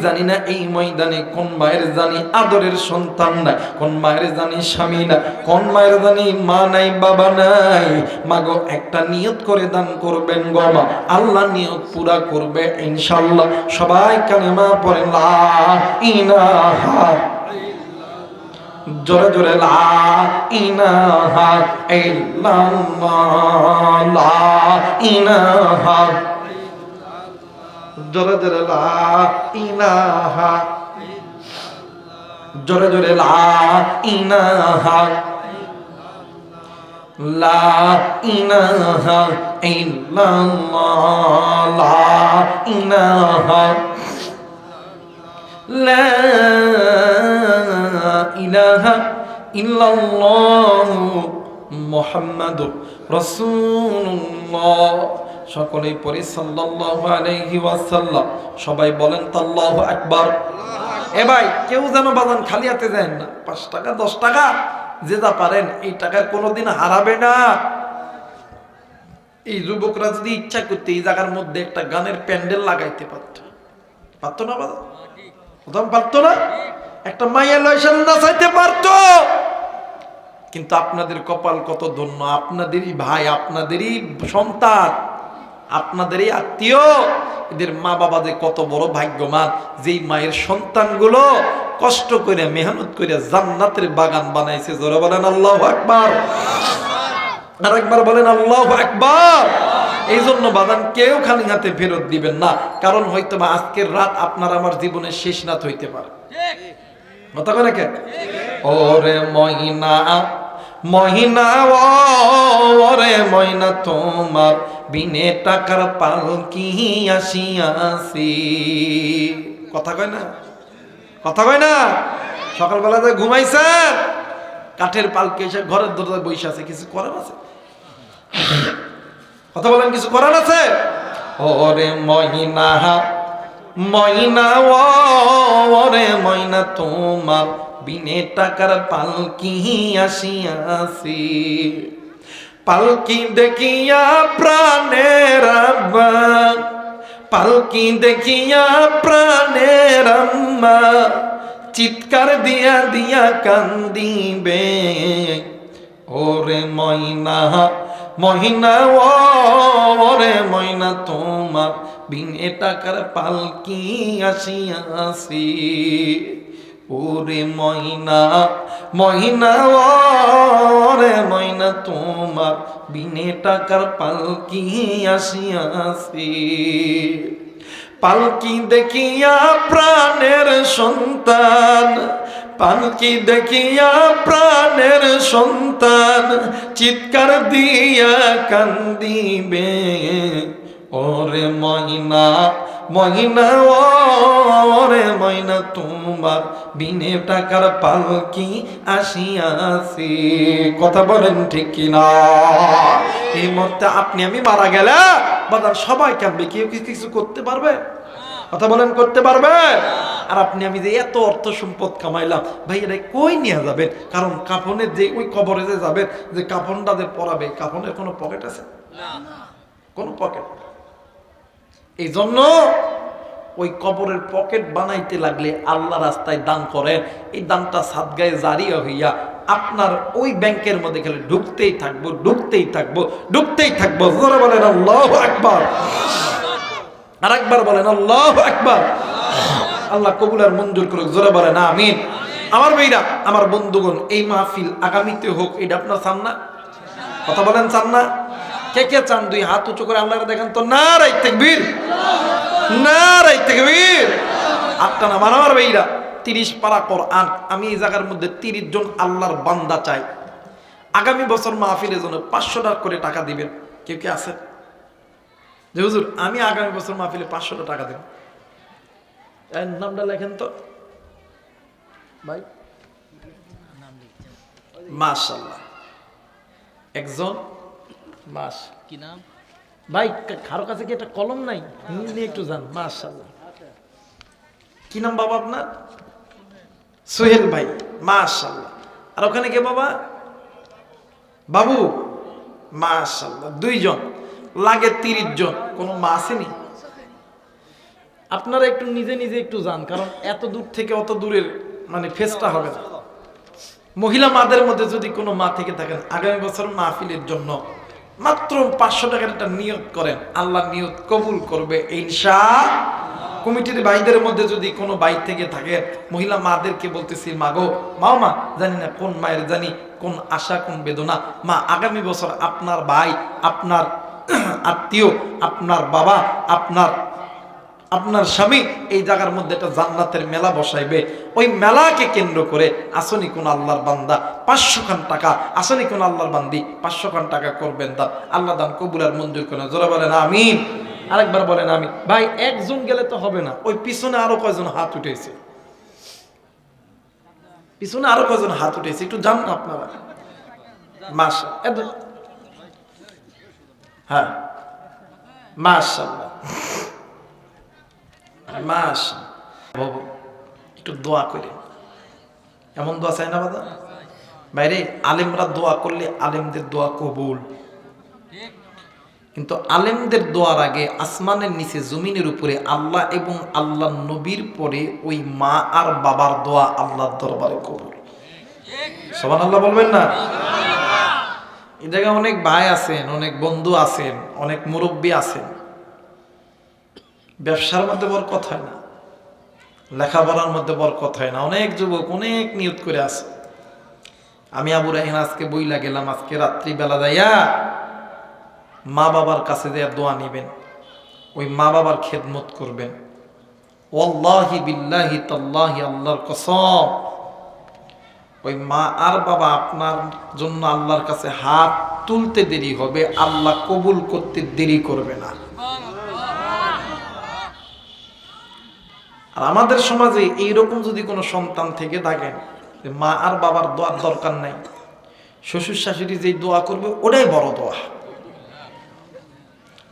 জানি না এই ময়দানে কোন মায়ের জানি আদরের সন্তান নাই, কোন মায়ের জানি স্বামী না, কোন মায়ের জানি মা নাই বাবা নাই। মাগো একটা নিয়ত করে দান করবেন গো মা, আল্লাহ নিয়ত পুরা করবে ইনশাআল্লাহ। সবাই কালেমা পড়েন লা ইলাহা, জোরে জোরে লা ইলাহা ইল্লাল্লাহ, লা ইলাহা, জোরে জোরে লা ইলাহা, জোরে জোরে লা ইলাহা, লা ইলাহা ইল্লাল্লাহ, লা ইলাহা, লা ইলাহা ইল্লাল্লাহ মুহাম্মাদুর রাসূলুল্লাহ। সকলেই পড়ি সাল্লাল্লাহু আলাইহি ওয়াসাল্লাম। সবাই বলেন তো আল্লাহু আকবার। এ ভাই, কেউ যেন বাজান খালি হাতে যায় না। 5 টাকা 10 টাকা যে যা পারেন এই টাকা কোনোদিন হারাবে না। এই যুবকরা যদি ইচ্ছা করতে এই জায়গার মধ্যে একটা গানের প্যান্ডেল লাগাইতে পারতো না বাজান? প্রথম পারতো না? একটা মাইয়া লয়সাল নাচাইতে পারতো। কিন্তু আপনাদের কপাল কত ধন্য, আপনাদেরই ভাই, আপনাদেরই সন্তান আপনাদেরই আত্মীয়, এদের মা বাবা যে কত বড় ভাগ্যবান, যেই মায়ের সন্তানগুলো কষ্ট করে মেহনত করে জান্নাতের বাগান বানাইছে। জোরে বলেন আল্লাহু আকবার। আর একবার বলেন আল্লাহু আকবার। এই জন্য বাদান কেউ খালি হাতে ফেরত দিবেন না, কারণ হয়তো বা আজকের রাত আপনার আমার জীবনের শেষ রাত হইতে পারে। কথা কয় নাকি? ওরে মহিনা মহিনা, ওরে ময়না, তোমার বিনে টাকার পালকি আসিয়াছি। কথা কয় না? কথা কয় না? সকালবেলা যে ঘুমাইছেন, কাঠের পালকি এসে ঘরের দরজায় বসে আছে, কিছু করার আছে? কথা বলেন, কিছু করার আছে? ওরে মহিনা ময়না, ওরে ময়না, তোমার বিনে টাকার পালকি আসিয়াছি। পালকি দেখিয়া প্রাণের আব্বা, পালকি দেখিয়া প্রাণের আম্মা, চিৎকার দিয়া দিয়া কান্দিবে। ওরে ময়না মহিনা, ওরে ময়না, তোমার বিনে টাকার পালকি আসিয়াছি। ওরে ময়না মহিনা, ওরে ময়না, তোমার বিনে টাকার পালকি আসিয়াছি। পালকি দেখিয়া প্রাণের সন্তান, পালকি দেখিয়া প্রাণের সন্তান, চিৎকার দিয়া কান্দিবে। ওরে ময়না মহিনা, ওরে ময়না, তোমার বিনে টাকার পালকি আসিয়াছি। কথা বলেন ঠিক কিনা? এই মুহূর্তে আপনি আমি মারা গেলে বাজার সবাই কাঁদবে, কেউ কিছু করতে পারবে? কথা বলেন, করতে পারবে? আর আপনি আমি যে এত অর্থ সম্পদ কামাইলাম, ভাই এটা কই নিয়ে যাবেন? কারণ কাফনের যে ওই কবরে যে যাবেন, যে কাফনটা যে পরাবে, কাফনের কোনো পকেট আছে? কোনো পকেট। এই জন্য ওই কবরের পকেট বানাইতে লাগলে আল্লাহ রাস্তায় দান করেন, এই দানটা সাদগায়ে জারিয়া হইয়া আপনার ওই ব্যাংকের মধ্যে গেলে ঢুকতেই থাকবো, ঢুকতেই থাকবো, ঢুকতেই থাকবো। জোরে বলেন আল্লাহু আকবার। আর একবার বলেন আল্লাহু আকবার। আল্লাহ কবুল আর মঞ্জুর করুক। জোরে বলেন আমিন। আমার ভাইরা, আমার বন্ধুগণ, এই মাহফিল আগামীতে হোক, এটা আপনার চান না? কথা বলেন, চান না? কে কে চান? দুই হাত উঁচু করে আল্লাহরে দেখেন তো। নারায়ে তাকবীর, নারায়ে তাকবীর। আপনার আমার ভাইরা, 30 পারা কোরআন, আমি এই জায়গার মধ্যে 30 জন আল্লাহর বান্দা চাই। আগামী বছর মাহফিলের জন্য 500 টাকা করে টাকা দিবেন। কেউ কে আছে যে হুজুর আমি আগামী বছর মাহফিলে 500 টাকা দেব? নামটা লেখেন তো ভাই। মাশাআল্লাহ, একজন। মাস কি নাম ভাই? কারো কাছে কি একটা কলম নাই? নিয়ে একটু যান। মাশাআল্লাহ, কি নাম বাবা আপনার? সোহেল ভাই, মাশাআল্লাহ। আর ওখানে কে বাবা? বাবু, মাশাআল্লাহ। 2 জন লাগে 30 জন। কোনো মা আসেনি? আপনারা একটু নিজে নিজে একটু যান, কারণ এত দূর থেকে অত দূরের মানে ফেসটা হবে না। মহিলা মাদের মধ্যে যদি কোনো মা থেকে থাকেন, আগামী বছর মাহফিলের জন্য মাত্র 500 টাকার একটা নিয়ত করেন, আল্লাহ নিয়ত কবুল করবে ইনশাআল্লাহ। কমিটির ভাইদের মধ্যে যদি কোনো ভাই থেকে থাকে, মহিলা মাদেরকে বলতেছি, মাগো মাও, মা জানি না কোন মায়ের জানি কোন আশা কোন বেদনা, মা আগামী বছর আপনার ভাই, আপনার আত্মীয়, আপনার বাবা, আপনার স্বামী এই জায়গার মধ্যে একটা জান্নাতের মেলা বসাইবে। ওই মেলাকে কেন্দ্র করে আসনি কোন আল্লাহর বান্দা 500 খান টাকা, আসনি কোন আল্লাহর বান্দি 500 খান টাকা করবেন দান। আল্লাহ দান কবুল আর মঞ্জুর করেন। জোরে বলেন আমিন। আরেকবার বলেন আমিন। ভাই একজন গেলে তো হবে না, ওই পিছনে আরো কয়জন হাত উঠেছে, পিছনে আরো কয়জন হাত উঠেছে, একটু জান না আপনারা। মাশাআল্লাহ, হ্যাঁ মাশাআল্লাহ, মাশাআল্লাহ। একটু দোয়া করে, এমন দোয়া চাই না বাবা বাইরে? আলেমরা দোয়া করলে আলেমদের দোয়া কবুল, কিন্তু আলেমদের দোয়ার আগে আসমানের নিচে জমিনের উপরে আল্লাহ এবং আল্লাহ নবীর পরে ওই মা আর বাবার দোয়া আল্লাহর দরবারে কবুল। সুবহানাল্লাহ বলবেন না? এই জায়গায় অনেক ভাই আছেন, অনেক বন্ধু আছেন, অনেক মুরব্বী আছেন। ব্যবসার মধ্যে বরকত হয় না, লেখাপড়ার মধ্যে বরকত হয় না। অনেক যুবক অনেক নিয়ত করে আছে। আমি আবু রায়হান আজকে বইলা গেলাম, আজকে রাত্রিবেলা যাইয়া মা বাবার কাছে যে দোয়া নিবেন, ওই মা বাবার খেদমত করবেন। ওয়াল্লাহি বিল্লাহি তাল্লাহি, আল্লাহর কসম, ওই মা আর বাবা আপনার জন্য আল্লাহর কাছে হাত তুলতে দেরি হবে, আল্লাহ কবুল করতে দেরি করবে না। আর আমাদের সমাজে এইরকম যদি কোনো সন্তান থেকে থাকেন, মা আর বাবার দোয়ার দরকার নাই, শ্বশুর শাশুড়ি যেই দোয়া করবে ওটাই বড় দোয়া।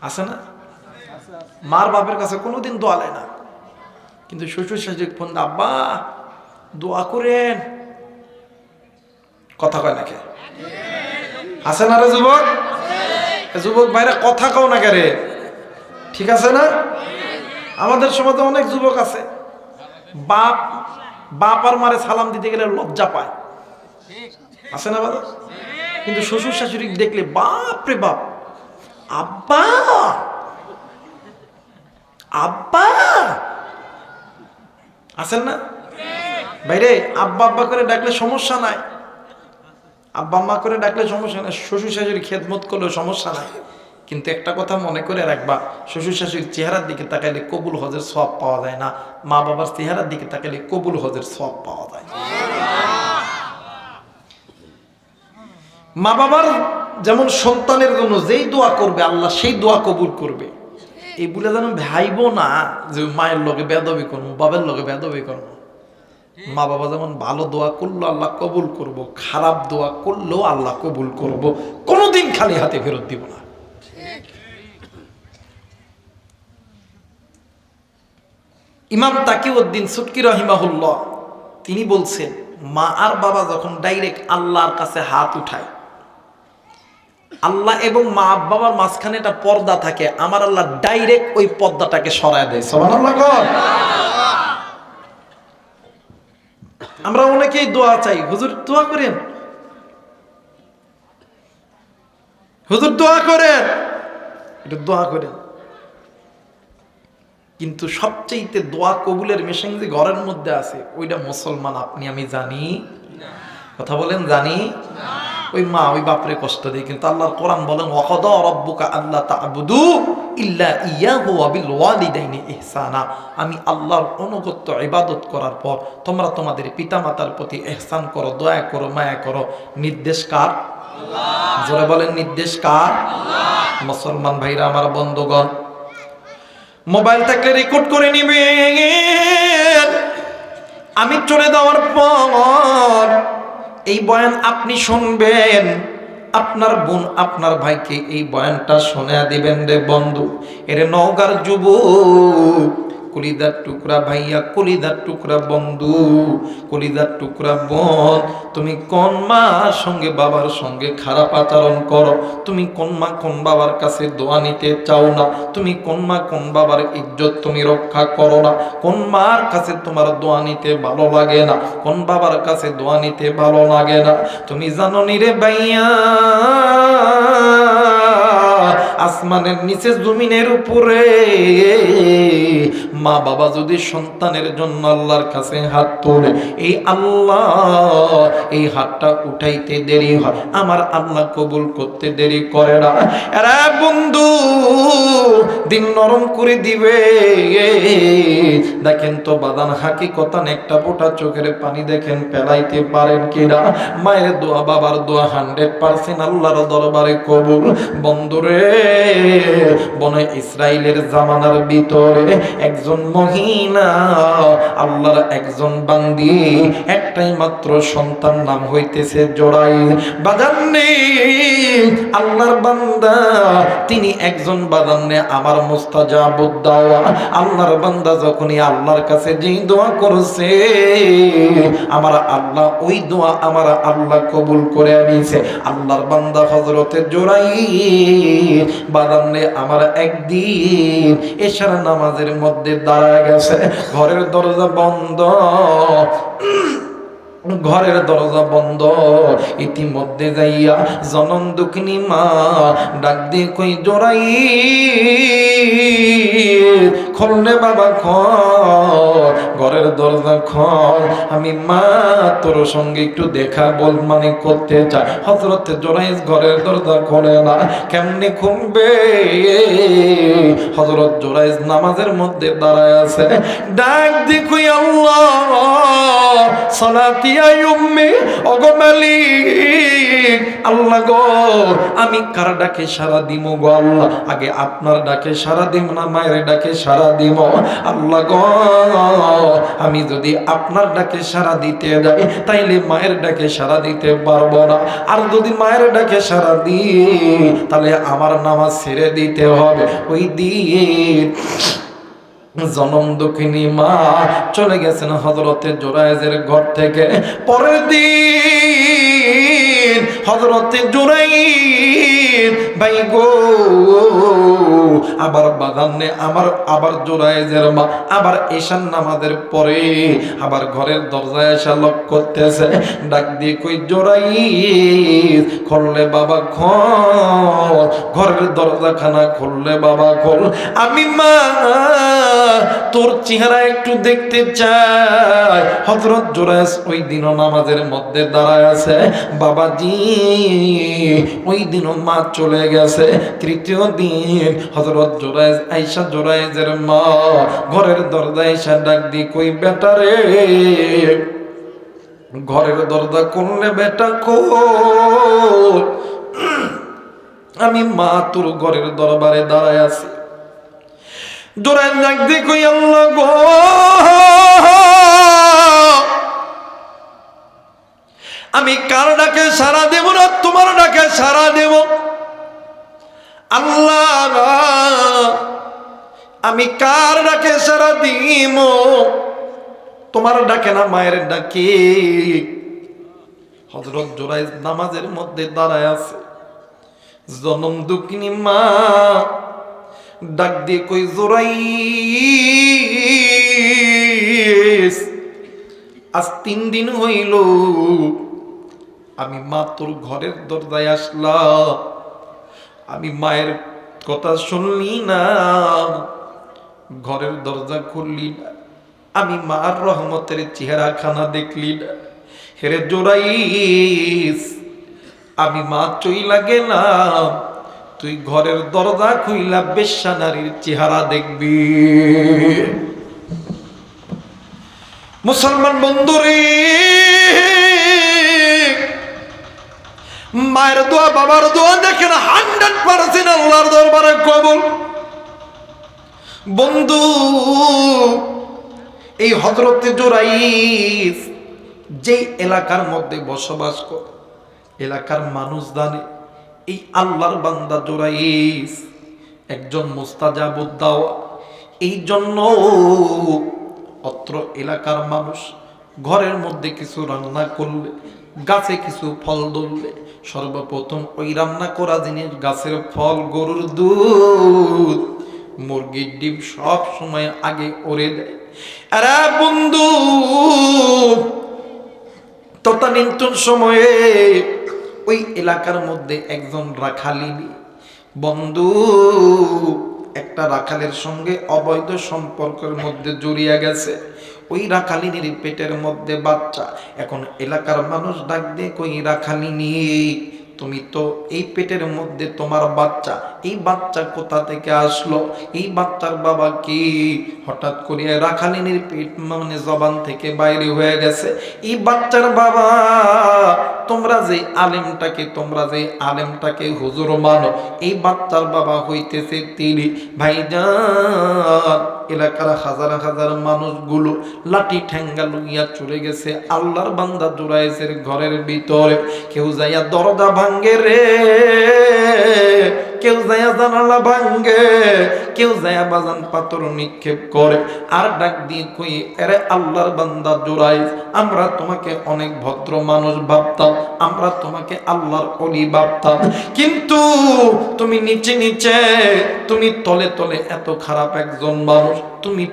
আছে না? মার বাপের কাছে কোনোদিন দোয়া নেয় না, কিন্তু শ্বশুর শাশুড়ি ফোন দা, আব্বা দোয়া করেন, কথা কয় নাকি? আছে না রে যুবক? যুবক ভাইরা কথা কও না কে রে? ঠিক আছে না? আমাদের সমাজে অনেক যুবক আছে, বাপ আর মারে সালাম দিতে গেলে লজ্জা পায়। আছে না বাবা? কিন্তু শ্বশুর শাশুড়ি দেখলে বাপ রে বাপ, আব্বা আব্বা। আছেন না ভাইরে? আব্বা আব্বা করে ডাকলে সমস্যা নাই, আব্বা আম্মা করে ডাকলে সমস্যা নাই, শ্বশুর শাশুড়ি খেদমত করলেও সমস্যা নাই। কিন্তু একটা কথা মনে করে রাখবা, শ্বশুর শাশুড়ির চেহারার দিকে তাকাইলে কবুল হজের সওয়াব পাওয়া যায় না, মা বাবার চেহারার দিকে তাকাইলে কবুল হজের সওয়াব পাওয়া যায়। মা বাবার যেমন সন্তানের জন্য যেই দোয়া করবে আল্লাহ সেই দোয়া কবুল করবে। এই বলে যেন ভাইবো না যে মায়ের লগে বেদবি করবো, বাবার লগে বেদবি করবো। মা বাবা যেমন ভালো দোয়া করলো আল্লাহ কবুল করব, খারাপ দোয়া করলেও আল্লাহ কবুল করব, কোনোদিন খালি হাতে ফেরত দিব না। ইমাম তাকিউদ্দিন সুটকি রাহিমাহুল্লাহ তিনি বলছেন, মা আর বাবা যখন ডাইরেক্ট আল্লাহর কাছে হাত উঠায়, আল্লাহ এবং মা বাবার মাঝখানে একটা পর্দা থাকে, আমার আল্লাহ ডাইরেক্ট ওই পর্দাটাকে সরায় দেয়। সুবহানাল্লাহ কর। আমরা অনেকেই দোয়া চাই, হুজুর দোয়া করেন, হুজুর দোয়া করেন, এটা দোয়া করেন। কিন্তু সবচেয়ে দোয়া কবুলের মেশিন যে ঘরের মধ্যে আছে ওইটা মুসলমান আপনি আমি জানি। কথা বলেন জানি? ওই মা ওই বাপরে কষ্ট দেয়, কিন্তু আল্লাহর কোরআন বলেন ওয়াকাদা রাব্বুকা আল্লা তা'বুদু ইল্লা ইয়াহু ওয়া বিল ওয়ালিদাইনি ইহসানা। আমি আল্লাহর অনুগত্য ইবাদত করার পর তোমরা তোমাদের পিতামাতার প্রতি ইহসান করো, দয়া করো, মায়া করো। নির্দেশ কার? আল্লাহ। জোরে বলেন নির্দেশ কার? আল্লাহ। মুসলমান ভাইরা আমার, বন্ধুগণ, মোবাইল থাকলে রেকর্ড করে নিবেন। আমি চলে যাওয়ার পর এই বয়ান আপনি শুনবেন, আপনার বোন আপনার ভাইকে এই বয়ানটা শোনা দিবেন রে বন্ধু। এরে নওগাঁর যুবক, কলিদার টুকরা ভাইয়া, কলিদার টুকরা বন্ধু, কলিদার টুকরা বোন, তুমি কোন মার সঙ্গে বাবার সঙ্গে খারাপ আচরণ করো? তুমি কোন মা কোন বাবার কাছে দোয়া নিতে চাও না? তুমি কোন মা কোন বাবার ইজ্জত তুমি রক্ষা করো না? কোন মার কাছে তোমার দোয়া নিতে ভালো লাগে না? কোন বাবার কাছে দোয়া নিতে ভালো লাগে না? তুমি জানো নি রে ভাইয়া, আসমানের নিচে জমিনের উপরে মা বাবা যদি সন্তানের জন্য আল্লাহর কাছে হাত তোলে, এই আল্লাহ এই হাতটা উঠাইতে দেরি হয়, আমার আল্লাহ কবুল করতে দেরি করে না। আরে বন্ধু, দিন নরম করে দিবে। দেখেন তো বাদান হাকিকতান একটা ফোঁটা চোখের পানি দেখেন পেলাইতে পারেন কিনা? মায়ের দোয়া বাবার দোয়া 100% আল্লাহর দরবারে কবুল। বন্ধুরে, বনে ইসরাইলের জামানার ভিতরে একজন মহিলা, আল্লাহর একজন বান্দি, একটাই মাত্র সন্তান, নাম হইতেছে জোড়াই। বাজান্নে আল্লাহর বান্দা, তিনি একজন বাজান্নে আমার মুস্তাজাবুদ দাওয়া। আল্লাহর বান্দা যখনই আল্লাহর কাছে যেই দোয়া করছে, আমার আল্লাহ ওই দোয়া আমার আল্লাহ কবুল করে নিয়েছে। আল্লাহর বান্দা হযরতে জোড়াই বাজান্নে আমার একদিন এশার নামাজের মধ্যে দাঁড়ায় গেছে, ঘরের দরজা বন্ধ, ঘরের দরজা বন্ধ। ইতিমধ্যে যাইয়া জনম দুঃখিনী মা ডাক দিয়ে কই জোরাই খোলনে বাবা খোল, ঘরের দরজা খোল, আমি মা তোর সঙ্গে একটু দেখা বল মানে করতে চাই। হযরত জোরাইজ ঘরের দরজা খোলে না, কেমনে খুলবে? হযরত জোরাইজ নামাজের মধ্যে দাঁড়ায় আছে, ডাক দি কই আল্লাহ সালাতি আইয়ুম্মি ওগো মালিক, আল্লাহ গো আমি কার ডাকে সাড়া দিব গো আল্লাহ? আগে আপনার ডাকে সাড়া দিব না মায়ের ডাকে সাড়া দিব? আল্লাহ গো আমি যদি আপনার ডাকে সাড়া দিতে যাই তাইলে মায়ের ডাকে সাড়া দিতে পারবো না, আর যদি মায়ের ডাকে সাড়া দিই তাহলে আমার নামাজ ছেড়ে দিতে হবে। ওই দিন জনম দুঃখিনী মা চলে গেছেন হযরতে জোরাইজের ঘর থেকে। পরের দিন হযরতে জোরাইজ ভাই গো আবার বাগানে আবার জোরাইজের মা আবার ঈশান নামাজের পরে আবার ঘরের দরজায় এসে লক করতেছে, ডাক দিয়ে কই জোরাইজ খুললে বাবা খোল, ঘরের দরজাখানা খুললে বাবা খোল, আমি মা তোর চেহারা একটু দেখতে চাই। হযরত জোরাইজ ওই দিনও নামাজের মধ্যে দাঁড়ায় আছে। বাবাজি ওই দিনও মা চলে গেছে। তৃতীয় দিন হযরত জোরাইজ আয়েশা জোরাইজের মা ঘরের দরজায় এসে ডাক দিয়ে কই বেটা রে, ঘরের দরজা খুললে বেটা খোল, আমি মা তোর ঘরের দরবারে দাঁড়ায় আছি। জোরাইজ ডাক দিয়ে কই আল্লাহ গো আমি কার ডাকে সাড়া দেব না তোমার ডাকে সাড়া দেব? আল্লাহ আমি কার ডাকে সাড়া দিব? তোমার ডাকে না মায়ের ডাকে? হযরত জোরাইজ নামাজের মধ্যে দাঁড়ায় আছে। জনম দুঃখিনী মা ডাক দিয়ে কই জোরাইজ আজ 3 দিন হইল আমি মা তোর ঘরের দরজায় আসলাম, আমি মায়ের কথা শুনলি না, ঘরের দরজা খুললি না, আমি মার রহমতের চেহারা খানা দেখলি না। হেরে জোরাইজ আমি মা চইলা গেলাম, তুই ঘরের দরজা খুইলা বেশ্যা নারীর চেহারা দেখবি। মুসলমান বন্ধুরে মায়ের দোয়া বাবার দোয়া দেখেন 100% আল্লাহর দরবারে কবুল। বন্ধু এই হযরতে জোরাইজ যেই এলাকার মধ্যে বসবাস করে এলাকার মানুষ জানে এই আল্লাহর বান্দা জোরাইজ একজন মুস্তাজাবুদ দাওয়া। এই জন্য অত্র এলাকার মানুষ ঘরের মধ্যে কিছু রান্না করলে, গাছে কিছু ফল ধরলে সর্বপ্রথম ওই রান্না করা জিনিস, গাছের ফল, গরুর দুধ, মুরগির ডিম সব সময় আগে ওরে দেয়। আরে বন্ধু তদানীন্তন সময়ে ওই এলাকার মধ্যে একজন রাখালিনী বন্ধু একটা রাখালের সঙ্গে অবৈধ সম্পর্কের মধ্যে জড়িয়ে গেছে। ওই রাখালিনীর পেটের মধ্যে বাচ্চা। এখন এলাকার মানুষ ডাক দিয়ে কই রাখালিনী তুমি তো এই পেটের মধ্যে তোমার বাচ্চা, এই বাচ্চা কোথা থেকে আসলো? এই বাচ্চার বাবা কি? হঠাৎ করে রাখালিনীর পেট মানে জবান থেকে বাইরে হয়ে গেছে এই বাচ্চার বাবা। তোমরা যে আলেমটাকে হুজুর মানো, এই বাচ্চার বাবা হইতেছে তিনি। ভাইজান এলাকার হাজার হাজার মানুষগুলো লাঠি ঠ্যাঙ্গা লইয়া চলে গেছে আল্লাহর বান্দা জোরাইজের ঘরের ভিতরে। কেউ যাইয়া দরজা ভাঙ্গে রে, কেউ যাইয়া জানালা ভাঙ্গে, কেউ যাইয়া বাজান পাথর নিক্ষেপ করে আর ডাক দিয়ে কই আরে আল্লাহর বান্দা জোরাইজ আমরা তোমাকে অনেক ভদ্র মানুষ ভাবতাম, আমরা তোমাকে আল্লাহর ওলি ভাবতাম, কিন্তু তুমি নিচে নিচে, তুমি তলে তলে এত খারাপ একজন মানুষ। তুমি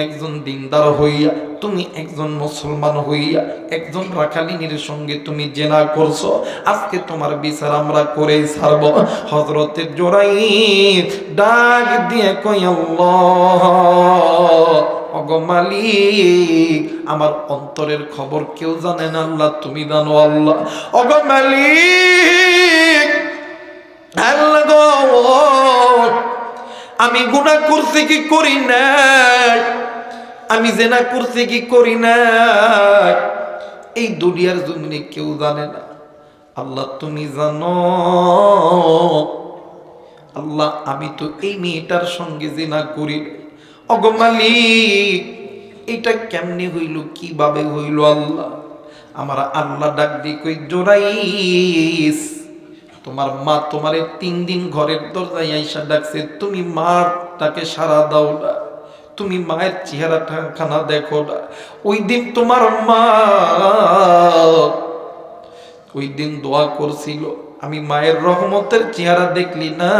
একজন দিনদার হইয়া তুমি একজন মুসলমান হইয়া একজন রাখালিনীর সঙ্গে তুমি জেনা করছো, আজকে তোমার বিচার আমরা করেই ছাড়ব। হযরতে জুরাইর ডাক দিয়ে কই, আল্লাহ ওগো মালিক, আমার অন্তরের খবর কেউ জানে না, আল্লাহ তুমি জানো। আল্লাহ ওগো মালিক, আল্লাহ গো, আমি গুনাহ করছি কি করি না, আমি জেনা করছি কি করি না, এই দুনিয়ার জমিনে কেউ জানে না, আল্লাহ তুমি জানো। আল্লাহ আমি তো এই মেয়েটার সঙ্গে জেনা করি। ওগো মালিক, এটা কেমনে হইল, কিভাবে হইল? আল্লাহ আমার আল্লাহ ডাক দিয়ে কই, জোরাইস, তোমার মা তোমারে 3 দিন ঘরের দরজায় আইসা ডাকছে, তুমি মাটাকে সাড়া দাও না, তুমি মায়ের চেহারাটা খানা দেখো না। ওই দিন তোমার মা ওই দিন দোয়া করছিল, আমি মায়ের রহমতের চেহারা দেখলি না,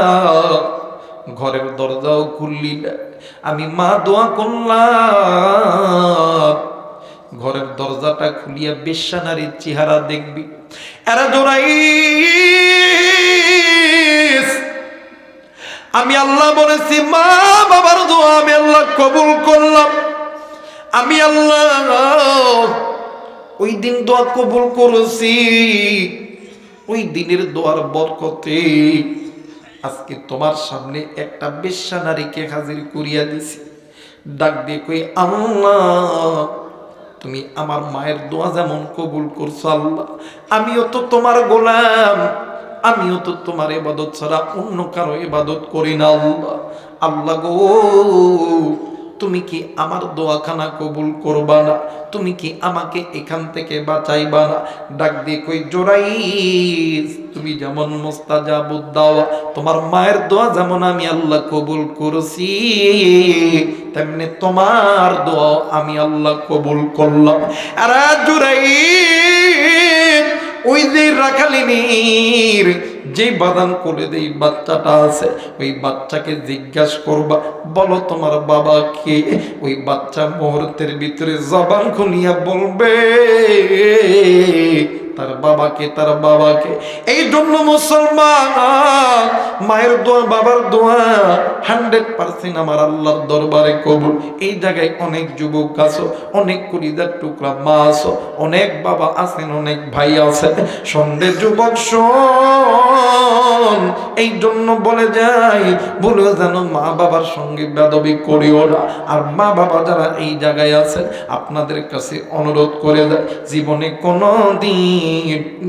ঘরের দরজাও খুললি না, আমি মা দোয়া করলাম, ঘরের দরজাটা খুলিয়া বেশ্যা নারীর চেহারা দেখবি। এরা জোরাইস, আমি আল্লাহ বলেছি মা বাবার দোয়া আমি আল্লাহ কবুল করলাম, আমি আল্লাহ ওই দিন দোয়া কবুল করেছি, ওই দিনের দোয়ার বরকতে আজকে তোমার সামনে একটা বেশ্যা নারীকে হাজির করিয়া দিছি। ডাক দিয়ে কই, আল্লাহ তুমি আমার মায়ের দোয়া যেমন কবুল করছো, আল্লাহ আমিও তো তোমার গোলাম, আমিও তো তোমার ইবাদত ছাড়া অন্য কারো ইবাদত করি না। আল্লাহ আল্লাহ গো, তুমি কি আমার দোয়াখানা কবুল করবা না? তুমি কি আমাকে এখান থেকে বাঁচাইবা না? ডাক দিয়ে কই, জোরাইস, তুমি যেমন মুস্তাজাবুদ দাওয়া, তোমার মায়ের দোয়া যেমন আমি আল্লাহ কবুল করেছি, তেমনি তোমার দোয়া আমি আল্লাহ কবুল করলাম। আর জোরাইস, ওই যে রাখালিনীর যে বাদান করে দেই বাচ্চাটা আছে, ওই বাচ্চাকে জিজ্ঞাসা করবা, বলো তোমার বাবা কে? ওই বাচ্চা মুহূর্তের ভিতরে জবান খুলিয়া বলবে তার বাবাকে, তার বাবাকে। এই জন্য মুসলমান, মায়ের দোয়া বাবার দোয়া 100% আমার আল্লাহর দরবারে কবুল। এই জায়গায় অনেক যুবক আছো, অনেক কলিজার টুকরা মা আছো, অনেক বাবা আছেন, অনেক ভাই আছে। সন্ধ্যে যুবক শোন, এই জন্য বলে যাই, বলে যেন মা বাবার সঙ্গে বেয়াদবি করিও না। আর মা বাবা যারা এই জায়গায় আছেন, আপনাদের কাছে অনুরোধ করে যায়, জীবনে কোনো দিন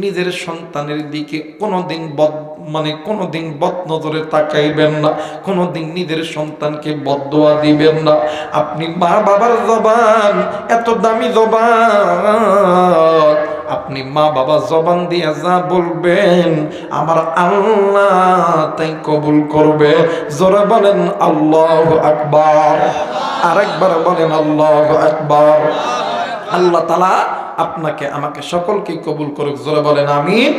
নিজের সন্তানের দিকে কোনোদিন কোনোদিন বদ নজরে তাকাইবেন না, কোনোদিন নিজের সন্তানকে বদদোয়া দিবেন না। আপনি মা বাবার জবান এত দামি জবান, আপনি মা বাবা জবান দিয়ে যা বলবেন আমার আল্লাহ তাই কবুল করবে। জোরে বলেন আল্লাহু আকবার, আরেকবার বলেন আল্লাহু আকবার। আল্লাহ তাআলা আপনাকে আমাকে সকলকে কবুল করুক। জোরে বলেন আমিন।